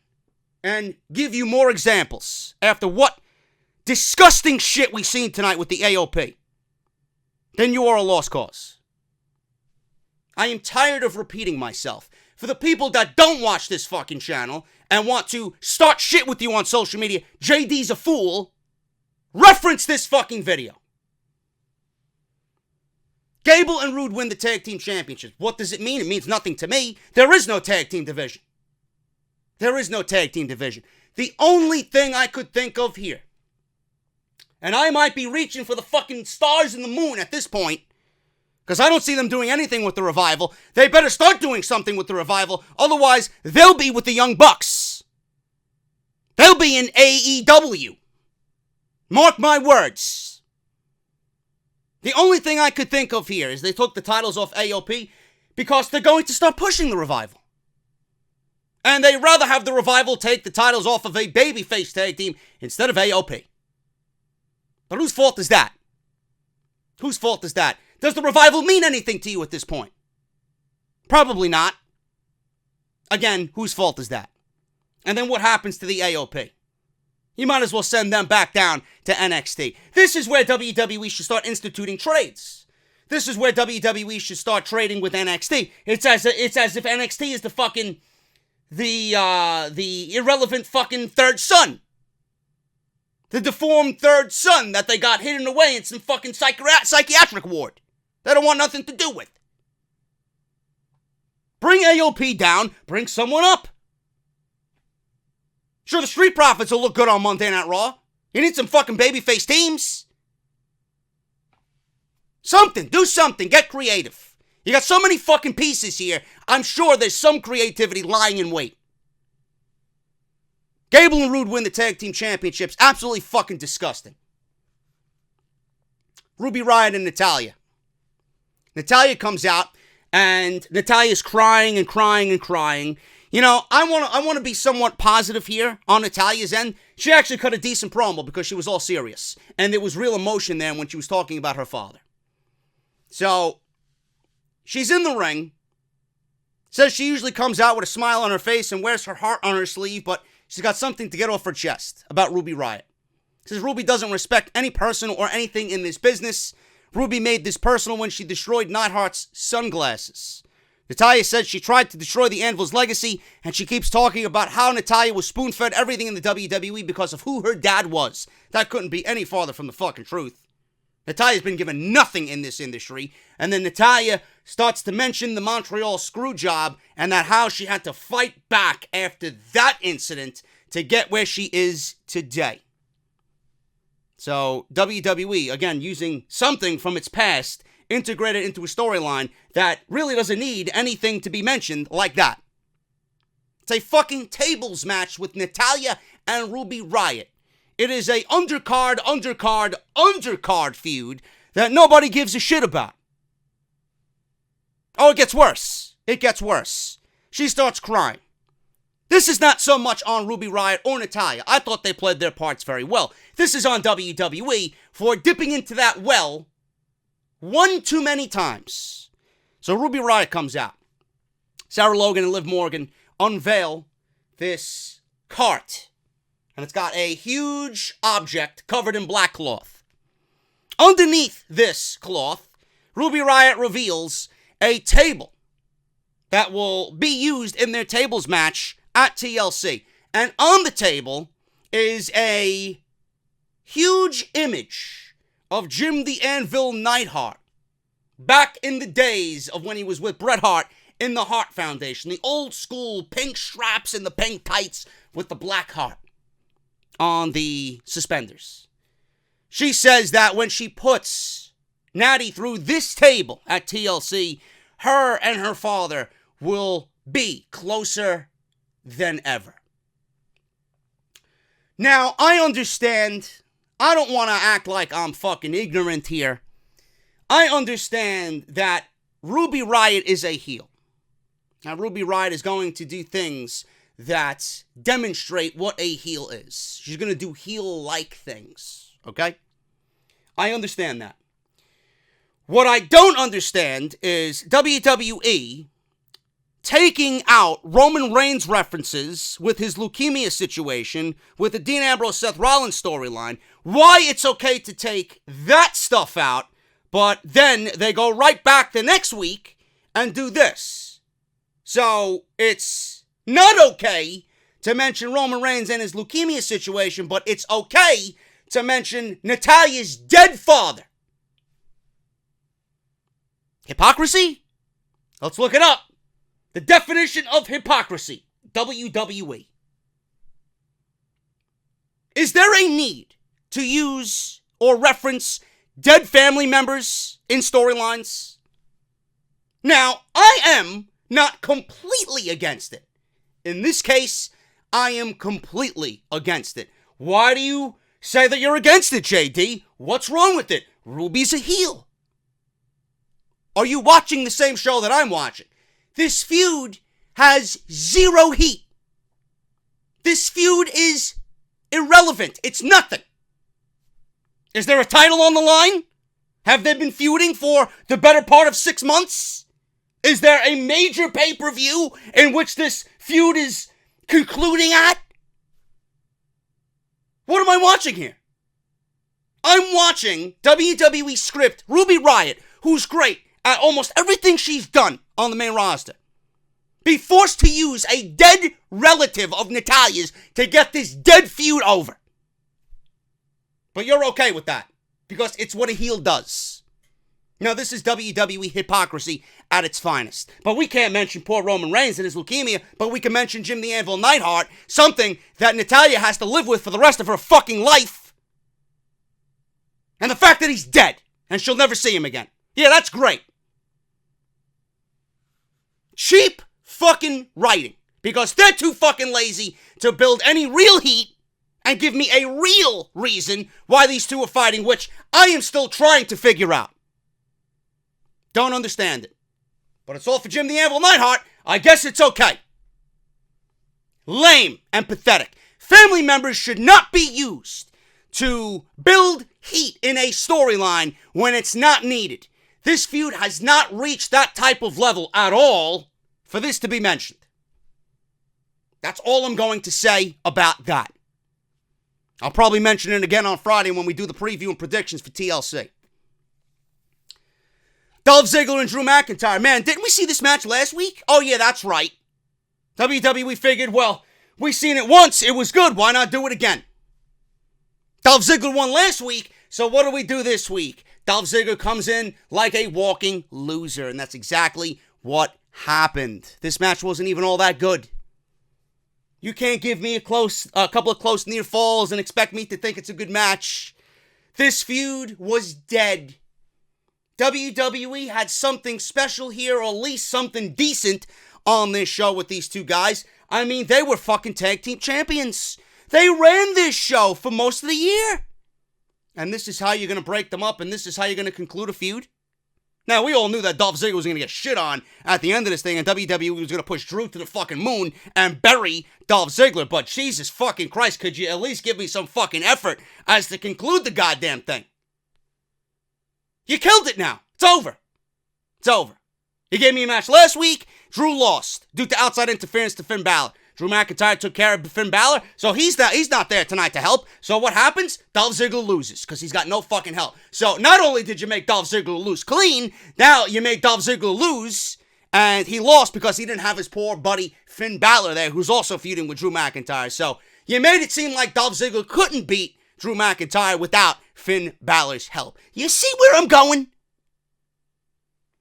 and give you more examples after what disgusting shit we've seen tonight with the AOP, then you are a lost cause. I am tired of repeating myself. For the people that don't watch this fucking channel and want to start shit with you on social media, JD's a fool, reference this fucking video. Gable and Rude win the tag team championships. What does it mean? It means nothing to me. There is no tag team division. There is no tag team division. The only thing I could think of here, and I might be reaching for the fucking stars and the moon at this point, because I don't see them doing anything with the Revival. They better start doing something with the Revival. Otherwise, they'll be with the Young Bucks. They'll be in AEW. Mark my words. The only thing I could think of here is they took the titles off AOP because they're going to start pushing the Revival. And they'd rather have the Revival take the titles off of a babyface tag team instead of AOP. But whose fault is that? Whose fault is that? Does the Revival mean anything to you at this point? Probably not. Again, whose fault is that? And then what happens to the AOP? You might as well send them back down to NXT. This is where WWE should start instituting trades. This is where WWE should start trading with NXT. It's as if NXT is the fucking the irrelevant fucking third son. The deformed third son that they got hidden away in some fucking psychiatric ward. They don't want nothing to do with. Bring AOP down, bring someone up. Sure, the Street Profits will look good on Monday Night Raw. You need some fucking babyface teams. Something, do something, get creative. You got so many fucking pieces here, I'm sure there's some creativity lying in wait. Gable and Rude win the tag team championships. Absolutely fucking disgusting. Ruby Riott and Natalya. Natalya comes out, and Natalya's crying and crying and crying. You know, I want to be somewhat positive here on Natalya's end. She actually cut a decent promo because she was all serious. And there was real emotion there when she was talking about her father. So, she's in the ring. Says she usually comes out with a smile on her face and wears her heart on her sleeve, but she's got something to get off her chest about Ruby Riott. Says Ruby doesn't respect any person or anything in this business. Ruby made this personal when she destroyed Neidhart's sunglasses. Natalya said she tried to destroy the Anvil's legacy, and she keeps talking about how Natalya was spoon-fed everything in the WWE because of who her dad was. That couldn't be any farther from the fucking truth. Natalya's been given nothing in this industry. And then Natalya starts to mention the Montreal screw job and that how she had to fight back after that incident to get where she is today. So WWE, again, using something from its past, integrated into a storyline that really doesn't need anything to be mentioned like that. It's a fucking tables match with Natalya and Ruby Riott. It is a undercard feud that nobody gives a shit about. Oh, it gets worse. It gets worse. She starts crying. This is not so much on Ruby Riott or Natalya. I thought they played their parts very well. This is on WWE for dipping into that well one too many times. So Ruby Riott comes out. Sarah Logan and Liv Morgan unveil this cart. And it's got a huge object covered in black cloth. Underneath this cloth, Ruby Riott reveals a table that will be used in their tables match at TLC. And on the table is a huge image of Jim the Anvil Neidhart. Back in the days of when he was with Bret Hart in the Hart Foundation. The old school pink straps and the pink tights with the black heart on the suspenders. She says that when she puts Natty through this table at TLC, her and her father will be closer than ever. Now, I understand. I don't want to act like I'm fucking ignorant here. I understand that Ruby Riott is a heel. Now, Ruby Riott is going to do things that demonstrate what a heel is. She's going to do heel-like things, okay? I understand that. What I don't understand is WWE taking out Roman Reigns references with his leukemia situation, with the Dean Ambrose-Seth Rollins storyline, why it's okay to take that stuff out, but then they go right back the next week and do this. So it's not okay to mention Roman Reigns and his leukemia situation, but it's okay to mention Natalya's dead father. Hypocrisy? Let's look it up. The definition of hypocrisy. WWE. Is there a need to use or reference dead family members in storylines? Now, I am not completely against it. In this case, I am completely against it. Why do you say that you're against it, JD? What's wrong with it? Ruby's a heel. Are you watching the same show that I'm watching? This feud has zero heat. This feud is irrelevant. It's nothing. Is there a title on the line? Have they been feuding for the better part of 6 months? Is there a major pay-per-view in which this feud is concluding at? What am I watching here? I'm watching WWE script Ruby Riott, who's great at almost everything she's done on the main roster, be forced to use a dead relative of Natalya's to get this dead feud over. But you're okay with that, because it's what a heel does. Now, this is WWE hypocrisy at its finest. But we can't mention poor Roman Reigns and his leukemia, but we can mention Jim the Anvil Neidhart, something that Natalya has to live with for the rest of her fucking life. And the fact that he's dead, and she'll never see him again. Yeah, that's great. Cheap fucking writing, because they're too fucking lazy to build any real heat and give me a real reason why these two are fighting, which I am still trying to figure out. Don't understand it. But it's all for Jim the Anvil Neidhart. I guess it's okay. Lame and pathetic. Family members should not be used to build heat in a storyline when it's not needed. This feud has not reached that type of level at all for this to be mentioned. That's all I'm going to say about that. I'll probably mention it again on Friday when we do the preview and predictions for TLC. Dolph Ziggler and Drew McIntyre. Man, didn't we see this match last week? Oh, yeah, that's right. WWE figured, well, we seen it once. It was good. Why not do it again? Dolph Ziggler won last week, so what do we do this week? Dolph Ziggler comes in like a walking loser, and that's exactly what happened. This match wasn't even all that good. You can't give me a couple of close near falls and expect me to think it's a good match. This feud was dead. WWE had something special here, or at least something decent on this show with these two guys. I mean, they were fucking tag team champions. They ran this show for most of the year. And this is how you're going to break them up, and this is how you're going to conclude a feud? Now, we all knew that Dolph Ziggler was going to get shit on at the end of this thing, and WWE was going to push Drew to the fucking moon and bury Dolph Ziggler. But Jesus fucking Christ, could you at least give me some fucking effort as to conclude the goddamn thing? You killed it now. It's over. It's over. You gave me a match last week. Drew lost due to outside interference to Finn Balor. Drew McIntyre took care of Finn Balor, so he's not there tonight to help. So what happens? Dolph Ziggler loses because he's got no fucking help. So not only did you make Dolph Ziggler lose clean, now you made Dolph Ziggler lose, and he lost because he didn't have his poor buddy Finn Balor there, who's also feuding with Drew McIntyre. So you made it seem like Dolph Ziggler couldn't beat Drew McIntyre without Finn Balor's help. You see where I'm going?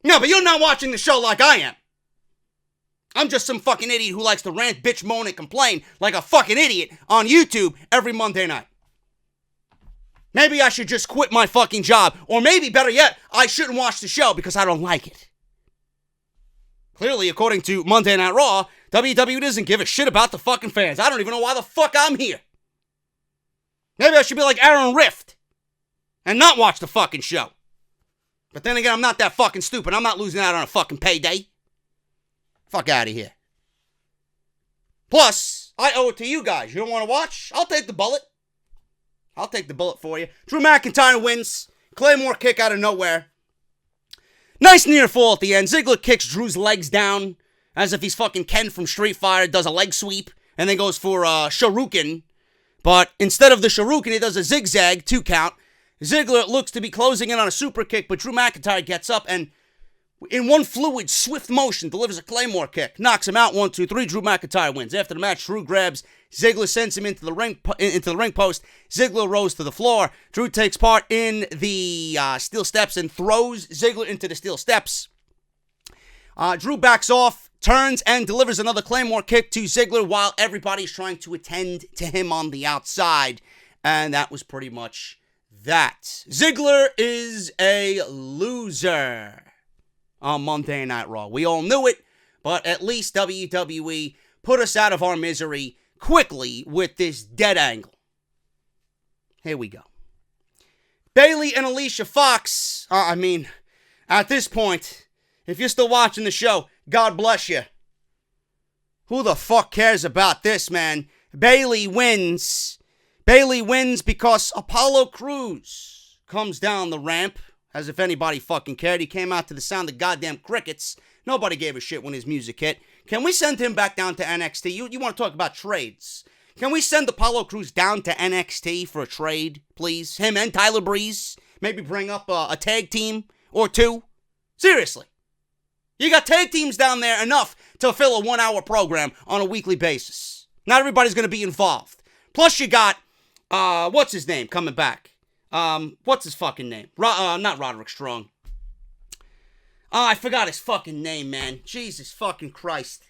No, but you're not watching the show like I am. I'm just some fucking idiot who likes to rant, bitch, moan, and complain like a fucking idiot on YouTube every Monday night. Maybe I should just quit my fucking job. Or maybe, better yet, I shouldn't watch the show because I don't like it. Clearly, according to Monday Night Raw, WWE doesn't give a shit about the fucking fans. I don't even know why the fuck I'm here. Maybe I should be like Aaron Rift and not watch the fucking show. But then again, I'm not that fucking stupid. I'm not losing out on a fucking payday. Fuck out of here. Plus, I owe it to you guys. You don't want to watch? I'll take the bullet. I'll take the bullet for you. Drew McIntyre wins. Claymore kick out of nowhere. Nice near fall at the end. Ziggler kicks Drew's legs down as if he's fucking Ken from Street Fighter. Does a leg sweep and then goes for a Shoryuken. But instead of the Shoryuken, he does a zigzag 2 count. Ziggler looks to be closing in on a super kick, but Drew McIntyre gets up and in one fluid, swift motion, delivers a Claymore kick. Knocks him out, 1, 2, 3. Drew McIntyre wins. After the match, Drew grabs Ziggler, sends him into the ring post. Ziggler rolls to the floor. Drew takes part in the steel steps and throws Ziggler into the steel steps. Drew backs off, turns, and delivers another Claymore kick to Ziggler while everybody's trying to attend to him on the outside. And that was pretty much that. Ziggler is a loser on Monday Night Raw. We all knew it, but at least WWE put us out of our misery quickly with this dead angle. Here we go. Bayley and Alicia Fox. At this point, if you're still watching the show, God bless you. Who the fuck cares about this, man? Bayley wins. Bayley wins because Apollo Crews comes down the ramp. As if anybody fucking cared. He came out to the sound of goddamn crickets. Nobody gave a shit when his music hit. Can we send him back down to NXT? You want to talk about trades. Can we send Apollo Crews down to NXT for a trade, please? Him and Tyler Breeze. Maybe bring up a tag team or 2. Seriously. You got tag teams down there enough to fill a 1-hour program on a weekly basis. Not everybody's going to be involved. Plus you got, what's his name coming back? What's his fucking name? Not Roderick Strong. I forgot his fucking name, man. Jesus fucking Christ.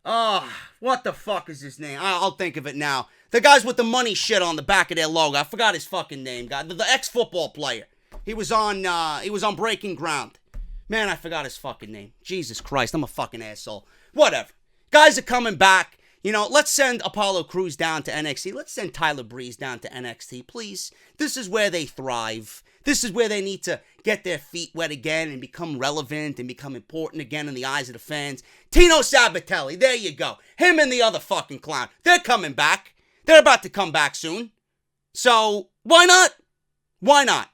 What the fuck is his name? I'll think of it now. The guys with the money shit on the back of their logo. I forgot his fucking name, guy. The ex-football player. He was on Breaking Ground. Man, I forgot his fucking name. Jesus Christ, I'm a fucking asshole. Whatever. Guys are coming back. You know, let's send Apollo Crews down to NXT. Let's send Tyler Breeze down to NXT, please. This is where they thrive. This is where they need to get their feet wet again and become relevant and become important again in the eyes of the fans. Tino Sabatelli, there you go. Him and the other fucking clown. They're coming back. They're about to come back soon. So, why not? Why not?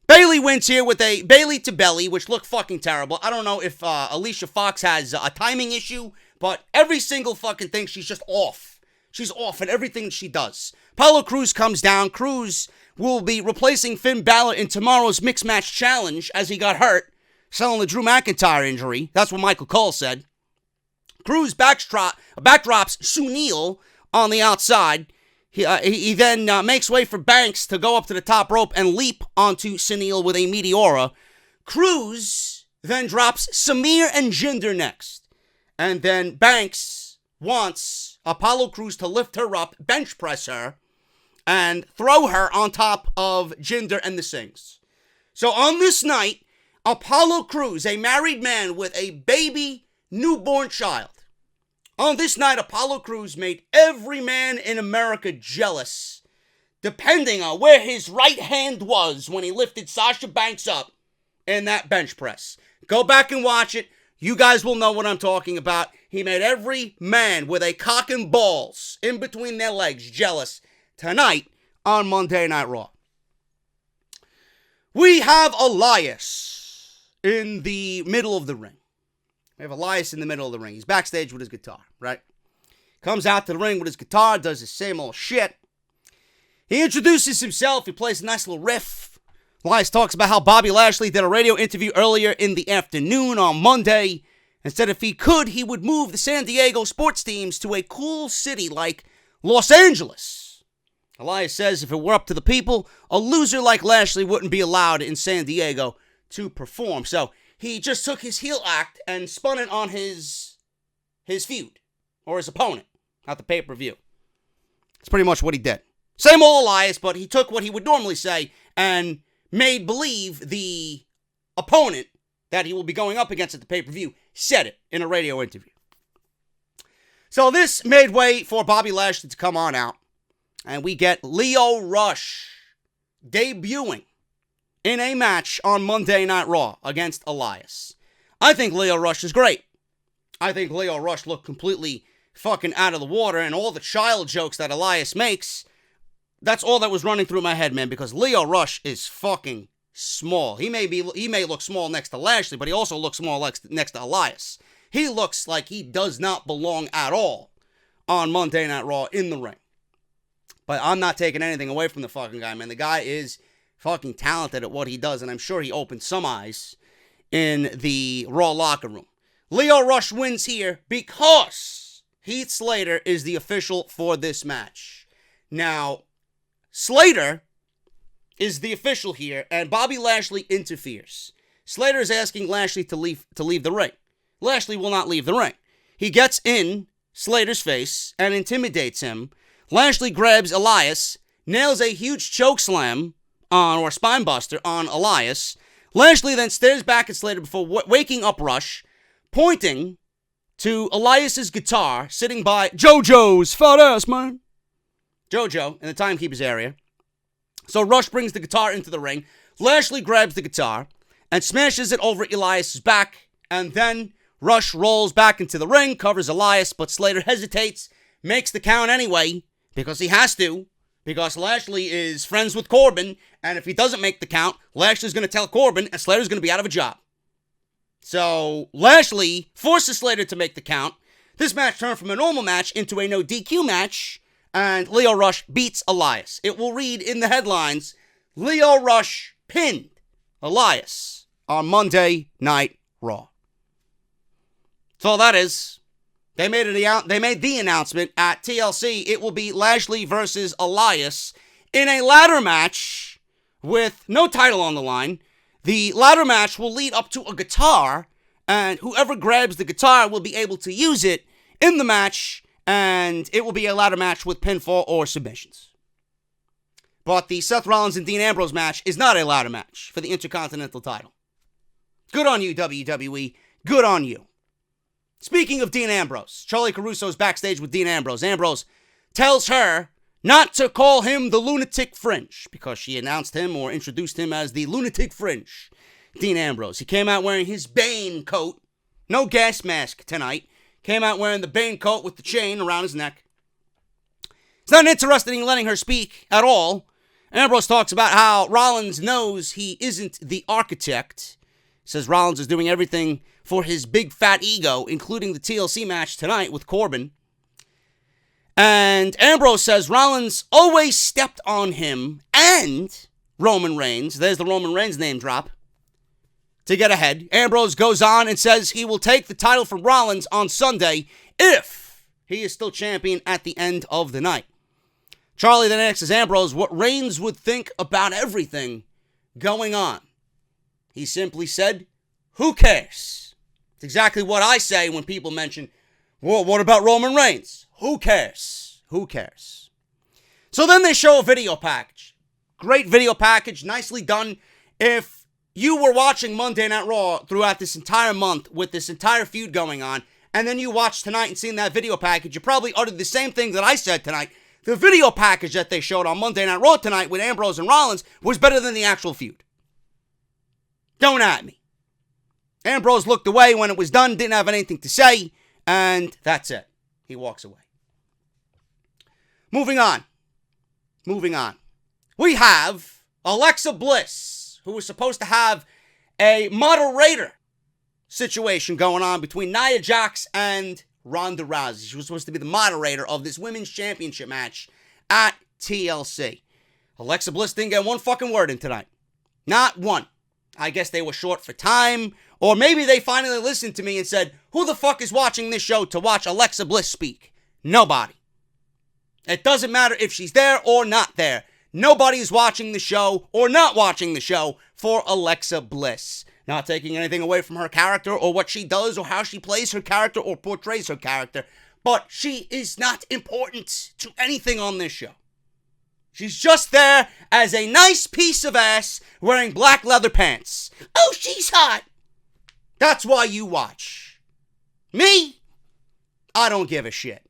Bayley wins here with a Bayley to belly, which looked fucking terrible. I don't know if Alicia Fox has a timing issue, but every single fucking thing, she's just off. She's off at everything she does. Apollo Crews comes down. Crews will be replacing Finn Balor in tomorrow's Mixed Match Challenge as he got hurt, selling the Drew McIntyre injury. That's what Michael Cole said. Crews backdrops Sunil on the outside. He then makes way for Banks to go up to the top rope and leap onto Sunil with a Meteora. Cruz then drops Samir and Jinder next. And then Banks wants Apollo Crews to lift her up, bench press her, and throw her on top of Jinder and the Singhs. So on this night, Apollo Crews, a married man with a baby newborn child. On this night, Apollo Crews made every man in America jealous, depending on where his right hand was when he lifted Sasha Banks up in that bench press. Go back and watch it. You guys will know what I'm talking about. He made every man with a cock and balls in between their legs jealous tonight on Monday Night Raw. We have Elias in the middle of the ring. We have Elias in the middle of the ring. He's backstage with his guitar, right? Comes out to the ring with his guitar, does his same old shit. He introduces himself. He plays a nice little riff. Elias talks about how Bobby Lashley did a radio interview earlier in the afternoon on Monday and said if he could, he would move the San Diego sports teams to a cool city like Los Angeles. Elias says if it were up to the people, a loser like Lashley wouldn't be allowed in San Diego to perform. So he just took his heel act and spun it on his feud, or his opponent, at the pay-per-view. That's pretty much what he did. Same old Elias, but he took what he would normally say and made believe the opponent that he will be going up against at the pay-per-view said it in a radio interview. So this made way for Bobby Lashley to come on out, and we get Lio Rush debuting in a match on Monday Night Raw against Elias. I think Lio Rush is great. I think Lio Rush looked completely fucking out of the water, and all the child jokes that Elias makes, that's all that was running through my head, man, because Lio Rush is fucking small. He may look small next to Lashley, but he also looks small next to Elias. He looks like he does not belong at all on Monday Night Raw in the ring. But I'm not taking anything away from the fucking guy, man. The guy is fucking talented at what he does, and I'm sure he opened some eyes in the Raw locker room. Lio Rush wins here because Heath Slater is the official for this match. Now, Slater is the official here, and Bobby Lashley interferes. Slater is asking Lashley to leave the ring. Lashley will not leave the ring. He gets in Slater's face and intimidates him. Lashley grabs Elias, nails a huge choke slam or spine buster on Elias. Lashley then stares back at Slater before waking up Rush, pointing to Elias's guitar sitting by JoJo's fat ass, man. JoJo in the timekeeper's area. So Rush brings the guitar into the ring. Lashley grabs the guitar and smashes it over Elias's back, and then Rush rolls back into the ring, covers Elias, but Slater hesitates, makes the count anyway, because he has to, because Lashley is friends with Corbin, and if he doesn't make the count, Lashley's going to tell Corbin, and Slater's going to be out of a job. So Lashley forces Slater to make the count. This match turned from a normal match into a no DQ match, and Lio Rush beats Elias. It will read in the headlines, Lio Rush pinned Elias on Monday Night Raw. That's all that is. They made the announcement at TLC. It will be Lashley versus Elias in a ladder match with no title on the line. The ladder match will lead up to a guitar, and whoever grabs the guitar will be able to use it in the match, and it will be a ladder match with pinfall or submissions. But the Seth Rollins and Dean Ambrose match is not a ladder match for the Intercontinental title. Good on you, WWE. Good on you. Speaking of Dean Ambrose, Charlie Caruso's backstage with Dean Ambrose. Ambrose tells her not to call him the Lunatic Fringe because she announced him or introduced him as the Lunatic Fringe. Dean Ambrose. He came out wearing his Bane coat. No gas mask tonight. Came out wearing the Bane coat with the chain around his neck. He's not interested in letting her speak at all. Ambrose talks about how Rollins knows he isn't the architect. He says Rollins is doing everything for his big fat ego, including the TLC match tonight with Corbin. And Ambrose says Rollins always stepped on him and Roman Reigns. There's the Roman Reigns name drop. To get ahead, Ambrose goes on and says he will take the title from Rollins on Sunday if he is still champion at the end of the night. Charlie then asks Ambrose what Reigns would think about everything going on. He simply said, who cares? It's exactly what I say when people mention, well, what about Roman Reigns? Who cares? Who cares? So then they show a video package. Great video package, nicely done. If you were watching Monday Night Raw throughout this entire month with this entire feud going on, and then you watched tonight and seen that video package, you probably uttered the same thing that I said tonight. The video package that they showed on Monday Night Raw tonight with Ambrose and Rollins was better than the actual feud. Don't at me. Ambrose looked away when it was done, didn't have anything to say, and that's it. He walks away. Moving on. We have Alexa Bliss, who was supposed to have a moderator situation going on between Nia Jax and Ronda Rousey. She was supposed to be the moderator of this women's championship match at TLC. Alexa Bliss didn't get one fucking word in tonight. Not one. I guess they were short for time, or maybe they finally listened to me and said, who the fuck is watching this show to watch Alexa Bliss speak? Nobody. It doesn't matter if she's there or not there. Nobody is watching the show or not watching the show for Alexa Bliss. Not taking anything away from her character or what she does or how she plays her character or portrays her character, but she is not important to anything on this show. She's just there as a nice piece of ass wearing black leather pants. Oh, she's hot. That's why you watch. Me? I don't give a shit.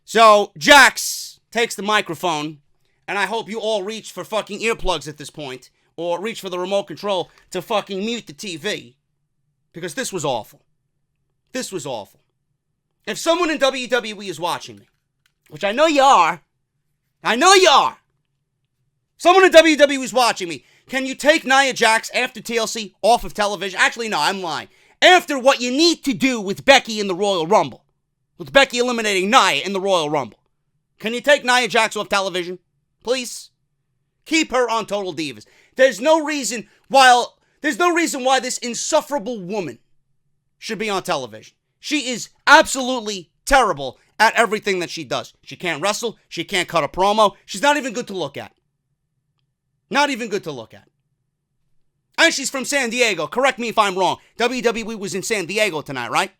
So, Jax takes the microphone, and I hope you all reach for fucking earplugs at this point, or reach for the remote control to fucking mute the TV, because this was awful. This was awful. If someone in WWE is watching me, which I know you are, someone in WWE is watching me, can you take Nia Jax after TLC off of television? Actually, no, I'm lying. After what you need to do with Becky in the Royal Rumble, with Becky eliminating Nia in the Royal Rumble, can you take Nia Jax off television? Please? Keep her on Total Divas. There's no reason why this insufferable woman should be on television. She is absolutely terrible at everything that she does. She can't wrestle. She can't cut a promo. She's not even good to look at. Not even good to look at. And she's from San Diego. Correct me if I'm wrong. WWE was in San Diego tonight, right?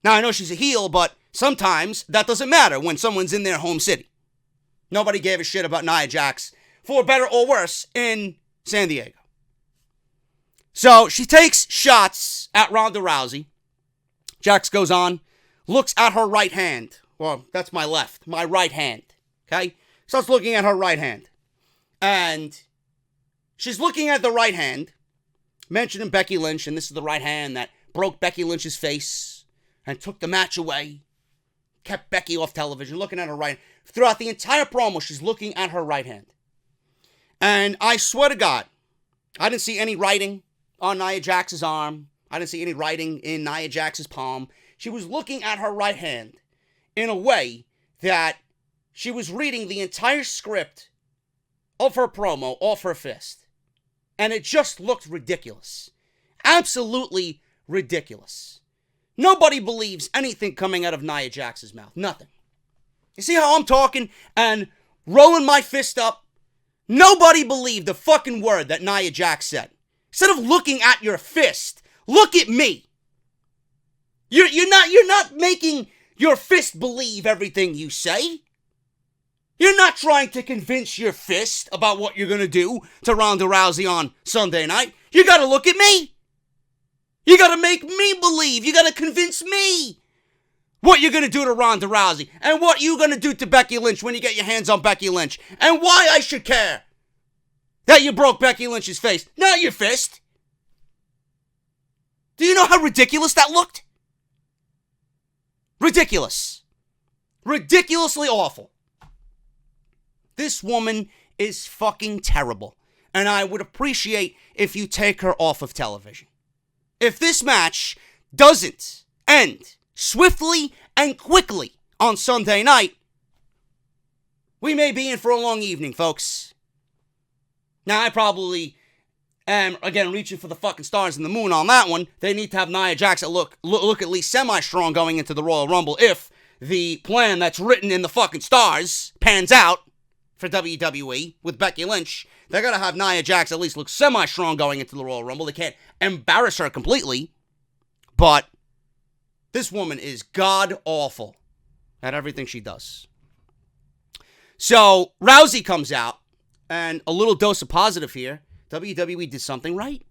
Now, I know she's a heel, but sometimes that doesn't matter when someone's in their home city. Nobody gave a shit about Nia Jax, for better or worse, in San Diego. So she takes shots at Ronda Rousey. Jax goes on, looks at her right hand. Well, that's my left, my right hand. Okay? Starts looking at her right hand. And she's looking at the right hand, mentioning Becky Lynch, and this is the right hand that broke Becky Lynch's face and took the match away. Kept Becky off television, looking at her right hand. Throughout the entire promo, she's looking at her right hand. And I swear to God, I didn't see any writing on Nia Jax's arm. I didn't see any writing in Nia Jax's palm. She was looking at her right hand in a way that she was reading the entire script of her promo off her fist. And it just looked ridiculous. Absolutely ridiculous. Nobody believes anything coming out of Nia Jax's mouth. Nothing. You see how I'm talking and rolling my fist up? Nobody believed the fucking word that Nia Jax said. Instead of looking at your fist, look at me. You're not making your fist believe everything you say. You're not trying to convince your fist about what you're going to do to Ronda Rousey on Sunday night. You got to look at me. You got to make me believe. You got to convince me what you're going to do to Ronda Rousey and what you're going to do to Becky Lynch when you get your hands on Becky Lynch and why I should care that you broke Becky Lynch's face, not your fist. Do you know how ridiculous that looked? Ridiculous. Ridiculously awful. This woman is fucking terrible, and I would appreciate if you take her off of television. If this match doesn't end swiftly and quickly on Sunday night, we may be in for a long evening, folks. Now, I probably am, again, reaching for the fucking stars and the moon on that one. They need to have Nia Jax look at least semi-strong going into the Royal Rumble if the plan that's written in the fucking stars pans out for WWE with Becky Lynch, they're going to have Nia Jax at least look semi-strong going into the Royal Rumble. They can't embarrass her completely, but this woman is god-awful at everything she does. So, Rousey comes out, and a little dose of positive here. WWE did something right.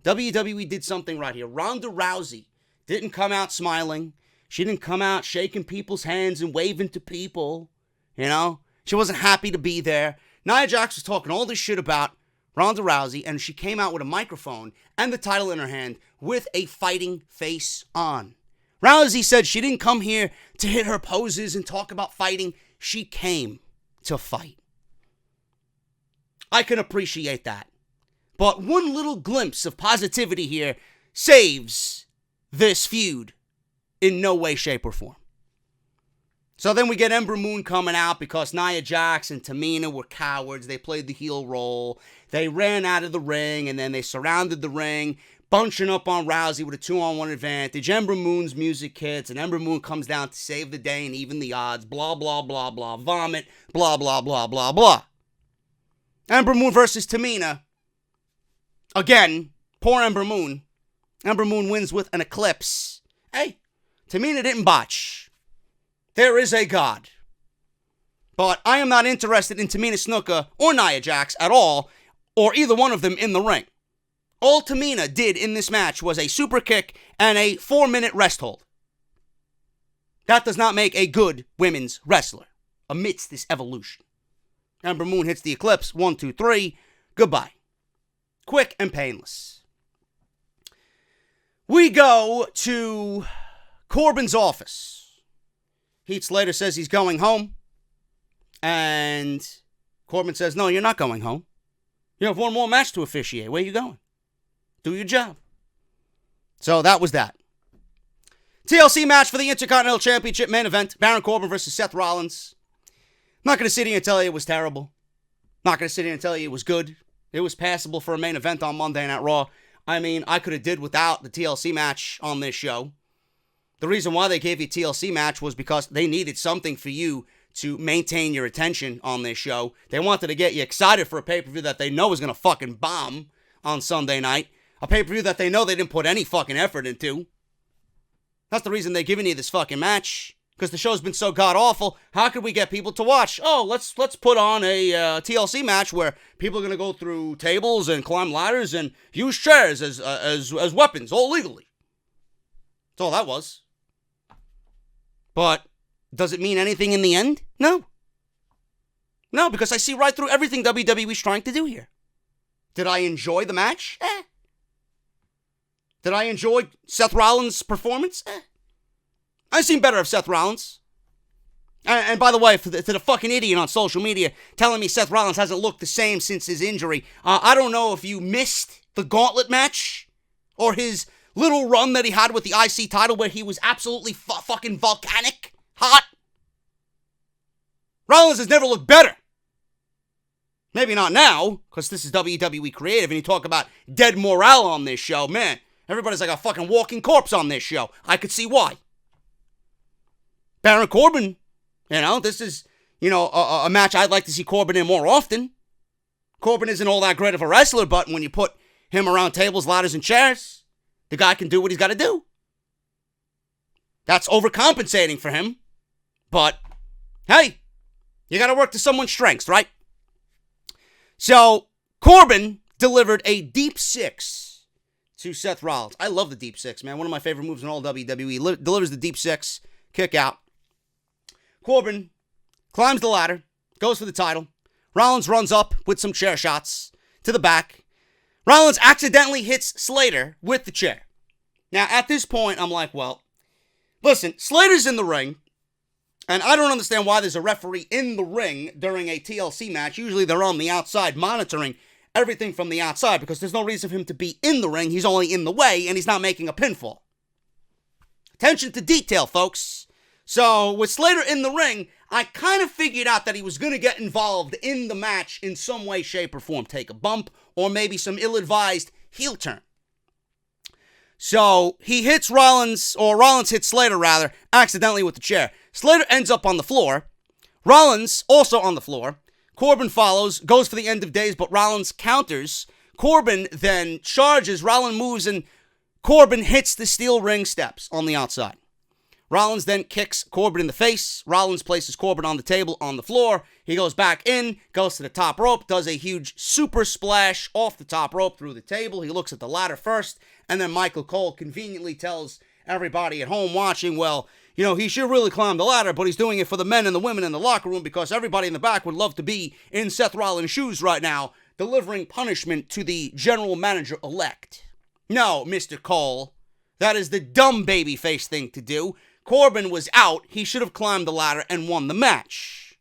WWE did something right here. Ronda Rousey didn't come out smiling. She didn't come out shaking people's hands and waving to people. You know? She wasn't happy to be there. Nia Jax was talking all this shit about Ronda Rousey, and she came out with a microphone and the title in her hand with a fighting face on. Rousey said she didn't come here to hit her poses and talk about fighting. She came to fight. I can appreciate that. But one little glimpse of positivity here saves this feud in no way, shape, or form. So then we get Ember Moon coming out because Nia Jax and Tamina were cowards. They played the heel role. They ran out of the ring, and then they surrounded the ring, bunching up on Rousey with a 2-on-1 advantage. Ember Moon's music hits, and Ember Moon comes down to save the day and even the odds. Blah, blah, blah, blah. Vomit. Blah, blah, blah, blah, blah. Ember Moon versus Tamina. Again, poor Ember Moon. Ember Moon wins with an eclipse. Hey, Tamina didn't botch. There is a God. But I am not interested in Tamina Snuka or Nia Jax at all, or either one of them in the ring. All Tamina did in this match was a super kick and a 4-minute rest hold. That does not make a good women's wrestler amidst this evolution. Ember Moon hits the eclipse. 1, 2, 3. Goodbye. Quick and painless. We go to Corbin's office. Heath Slater says he's going home. And Corbin says, no, you're not going home. You have one more match to officiate. Where are you going? Do your job. So that was that. TLC match for the Intercontinental Championship main event. Baron Corbin versus Seth Rollins. I'm not going to sit here and tell you it was terrible. I'm not going to sit here and tell you it was good. It was passable for a main event on Monday Night Raw. I mean, I could have did without the TLC match on this show. The reason why they gave you a TLC match was because they needed something for you to maintain your attention on this show. They wanted to get you excited for a pay-per-view that they know is going to fucking bomb on Sunday night. A pay-per-view that they know they didn't put any fucking effort into. That's the reason they're giving you this fucking match. Because the show's been so god-awful, how could we get people to watch? Oh, let's put on a TLC match where people are going to go through tables and climb ladders and use chairs as weapons, all legally. That's all that was. But does it mean anything in the end? No. No, because I see right through everything WWE's trying to do here. Did I enjoy the match? Did I enjoy Seth Rollins' performance? I've seen better of Seth Rollins. And by the way, to the fucking idiot on social media telling me Seth Rollins hasn't looked the same since his injury, I don't know if you missed the gauntlet match or his little run that he had with the IC title where he was absolutely fucking volcanic hot. Rollins has never looked better. Maybe not now, because this is WWE Creative and you talk about dead morale on this show. Man, everybody's like a fucking walking corpse on this show. I could see why. Baron Corbin, this is, a match I'd like to see Corbin in more often. Corbin isn't all that great of a wrestler, but when you put him around tables, ladders, and chairs, the guy can do what he's got to do. That's overcompensating for him. But, hey, you got to work to someone's strengths, right? So, Corbin delivered a deep six to Seth Rollins. I love the deep six, man. One of my favorite moves in all WWE. Delivers the deep six, kick out. Corbin climbs the ladder, goes for the title. Rollins runs up with some chair shots to the back. Rollins accidentally hits Slater with the chair. Now, at this point, I'm like, well, listen, Slater's in the ring, and I don't understand why there's a referee in the ring during a TLC match. Usually they're on the outside monitoring everything from the outside because there's no reason for him to be in the ring. He's only in the way, and he's not making a pinfall. Attention to detail, folks. So, with Slater in the ring, I kind of figured out that he was going to get involved in the match in some way, shape, or form. Take a bump, or maybe some ill-advised heel turn. So, he hits Rollins hits Slater, accidentally with the chair. Slater ends up on the floor. Rollins also on the floor. Corbin follows, goes for the end of days, but Rollins counters. Corbin then charges. Rollins moves, and Corbin hits the steel ring steps on the outside. Rollins then kicks Corbin in the face. Rollins places Corbin on the table on the floor. He goes back in, goes to the top rope, does a huge super splash off the top rope through the table. He looks at the ladder first, and then Michael Cole conveniently tells everybody at home watching, well, you know, he should really climb the ladder, but he's doing it for the men and the women in the locker room because everybody in the back would love to be in Seth Rollins' shoes right now, delivering punishment to the general manager-elect. No, Mr. Cole, that is the dumb babyface thing to do. Corbin was out. He should have climbed the ladder and won the match.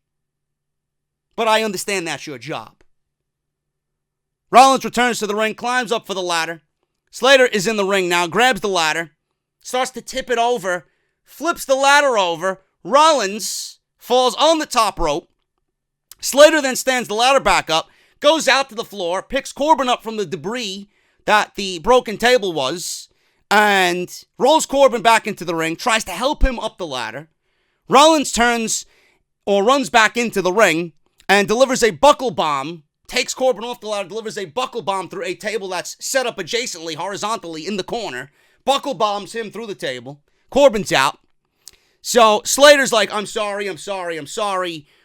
But I understand that's your job. Rollins returns to the ring, climbs up for the ladder. Slater is in the ring now, grabs the ladder, starts to tip it over, flips the ladder over. Rollins falls on the top rope. Slater then stands the ladder back up, goes out to the floor, picks Corbin up from the debris that the broken table was, and rolls Corbin back into the ring, tries to help him up the ladder. Rollins turns or runs back into the ring and delivers a buckle bomb, takes Corbin off the ladder, delivers a buckle bomb through a table that's set up adjacently, horizontally in the corner, buckle bombs him through the table. Corbin's out. So Slater's like, I'm sorry.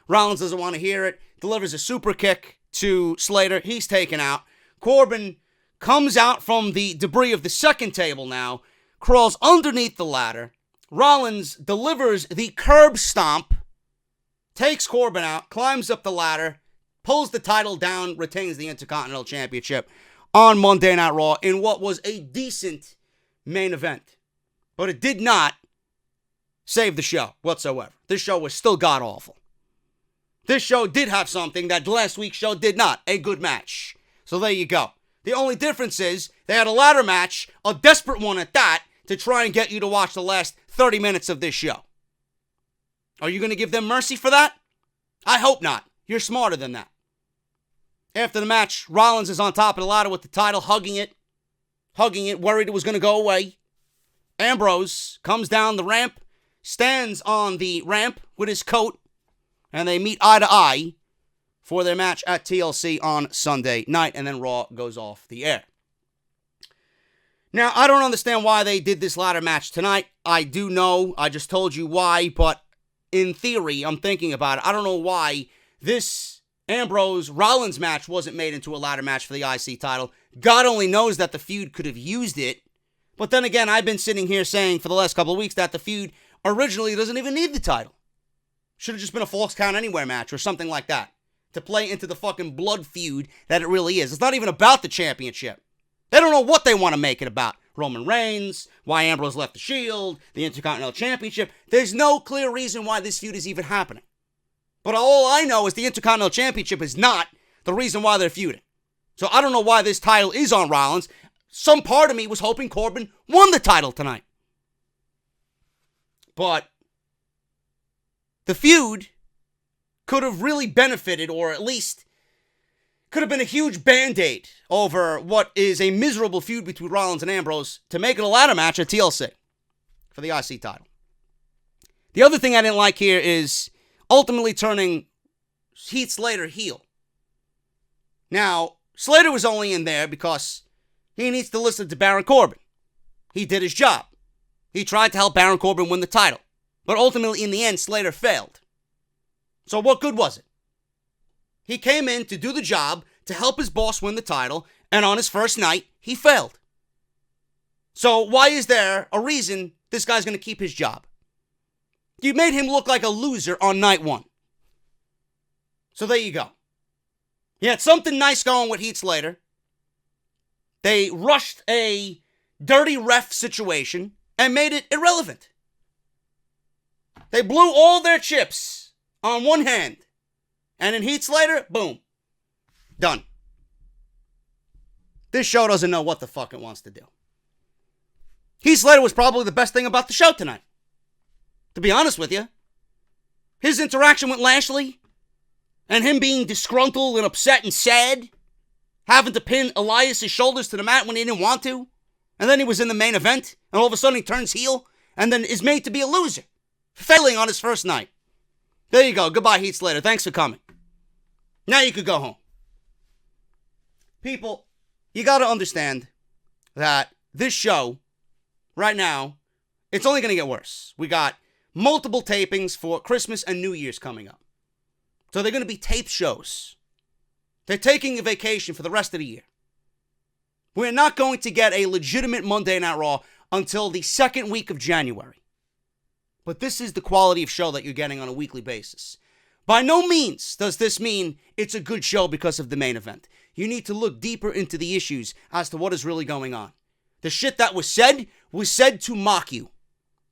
Rollins doesn't want to hear it, delivers a super kick to Slater. He's taken out. Corbin comes out from the debris of the second table now, crawls underneath the ladder. Rollins delivers the curb stomp, takes Corbin out, climbs up the ladder, pulls the title down, retains the Intercontinental Championship on Monday Night Raw in what was a decent main event. But it did not save the show whatsoever. This show was still god-awful. This show did have something that last week's show did not, a good match. So there you go. The only difference is they had a ladder match, a desperate one at that, to try and get you to watch the last 30 minutes of this show. Are you going to give them mercy for that? I hope not. You're smarter than that. After the match, Rollins is on top of the ladder with the title, hugging it, worried it was going to go away. Ambrose comes down the ramp, stands on the ramp with his coat, and they meet eye to eye for their match at TLC on Sunday night, and then Raw goes off the air. Now, I don't understand why they did this ladder match tonight. I do know, I just told you why, but in theory, I'm thinking about it. I don't know why this Ambrose-Rollins match wasn't made into a ladder match for the IC title. God only knows that the feud could have used it. But then again, I've been sitting here saying for the last couple of weeks that the feud originally doesn't even need the title. Should have just been a Falls Count Anywhere match or something like that to play into the fucking blood feud that it really is. It's not even about the championship. They don't know what they want to make it about. Roman Reigns, why Ambrose left the Shield, the Intercontinental Championship. There's no clear reason why this feud is even happening. But all I know is the Intercontinental Championship is not the reason why they're feuding. So I don't know why this title is on Rollins. Some part of me was hoping Corbin won the title tonight. But the feud could have really benefited, or at least could have been a huge band-aid over what is a miserable feud between Rollins and Ambrose to make it a ladder match at TLC for the IC title. The other thing I didn't like here is ultimately turning Heath Slater heel. Now, Slater was only in there because he needs to listen to Baron Corbin. He did his job. He tried to help Baron Corbin win the title. But ultimately, in the end, Slater failed. So what good was it? He came in to do the job, to help his boss win the title, and on his first night, he failed. So why is there a reason this guy's going to keep his job? You made him look like a loser on night one. So there you go. He had something nice going with Heath Slater. They rushed a dirty ref situation and made it irrelevant. They blew all their chips on one hand. And in Heath Slater, boom. Done. This show doesn't know what the fuck it wants to do. Heath Slater was probably the best thing about the show tonight. To be honest with you. His interaction with Lashley and him being disgruntled and upset and sad, having to pin Elias' shoulders to the mat when he didn't want to, and then he was in the main event, and all of a sudden he turns heel, and then is made to be a loser. Failing on his first night. There you go. Goodbye, Heath Slater. Thanks for coming. Now you could go home. People, you got to understand that this show, right now, it's only going to get worse. We got multiple tapings for Christmas and New Year's coming up. So they're going to be taped shows. They're taking a vacation for the rest of the year. We're not going to get a legitimate Monday Night Raw until the second week of January. But this is the quality of show that you're getting on a weekly basis. By no means does this mean it's a good show because of the main event. You need to look deeper into the issues as to what is really going on. The shit that was said to mock you.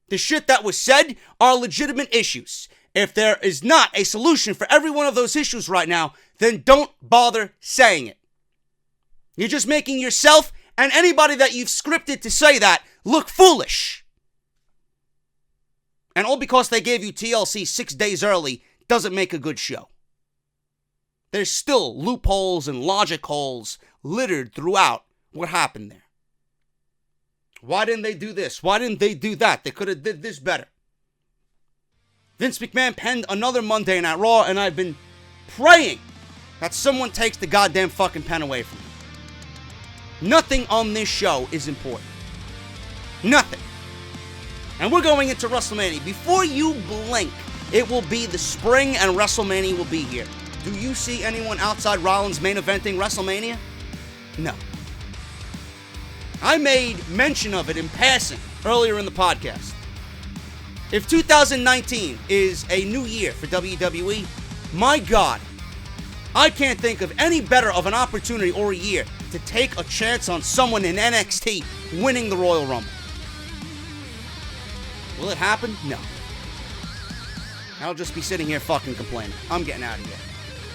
The shit that was said are legitimate issues. If there is not a solution for every one of those issues right now, then don't bother saying it. You're just making yourself and anybody that you've scripted to say that look foolish. And all because they gave you TLC 6 days early doesn't make a good show. There's still loopholes and logic holes littered throughout what happened there. Why didn't they do this? Why didn't they do that? They could have did this better. Vince McMahon penned another Monday Night Raw, and I've been praying that someone takes the goddamn fucking pen away from me. Nothing on this show is important. Nothing. And we're going into WrestleMania. Before you blink, it will be the spring and WrestleMania will be here. Do you see anyone outside Rollins main eventing WrestleMania? No. I made mention of it in passing earlier in the podcast. If 2019 is a new year for WWE, my God, I can't think of any better of an opportunity or a year to take a chance on someone in NXT winning the Royal Rumble. Will it happen? No. I'll just be sitting here fucking complaining. I'm getting out of here.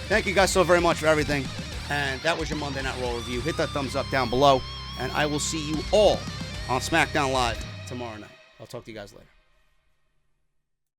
Thank you guys so very much for everything. And that was your Monday Night Raw review. Hit that thumbs up down below. And I will see you all on SmackDown Live tomorrow night. I'll talk to you guys later.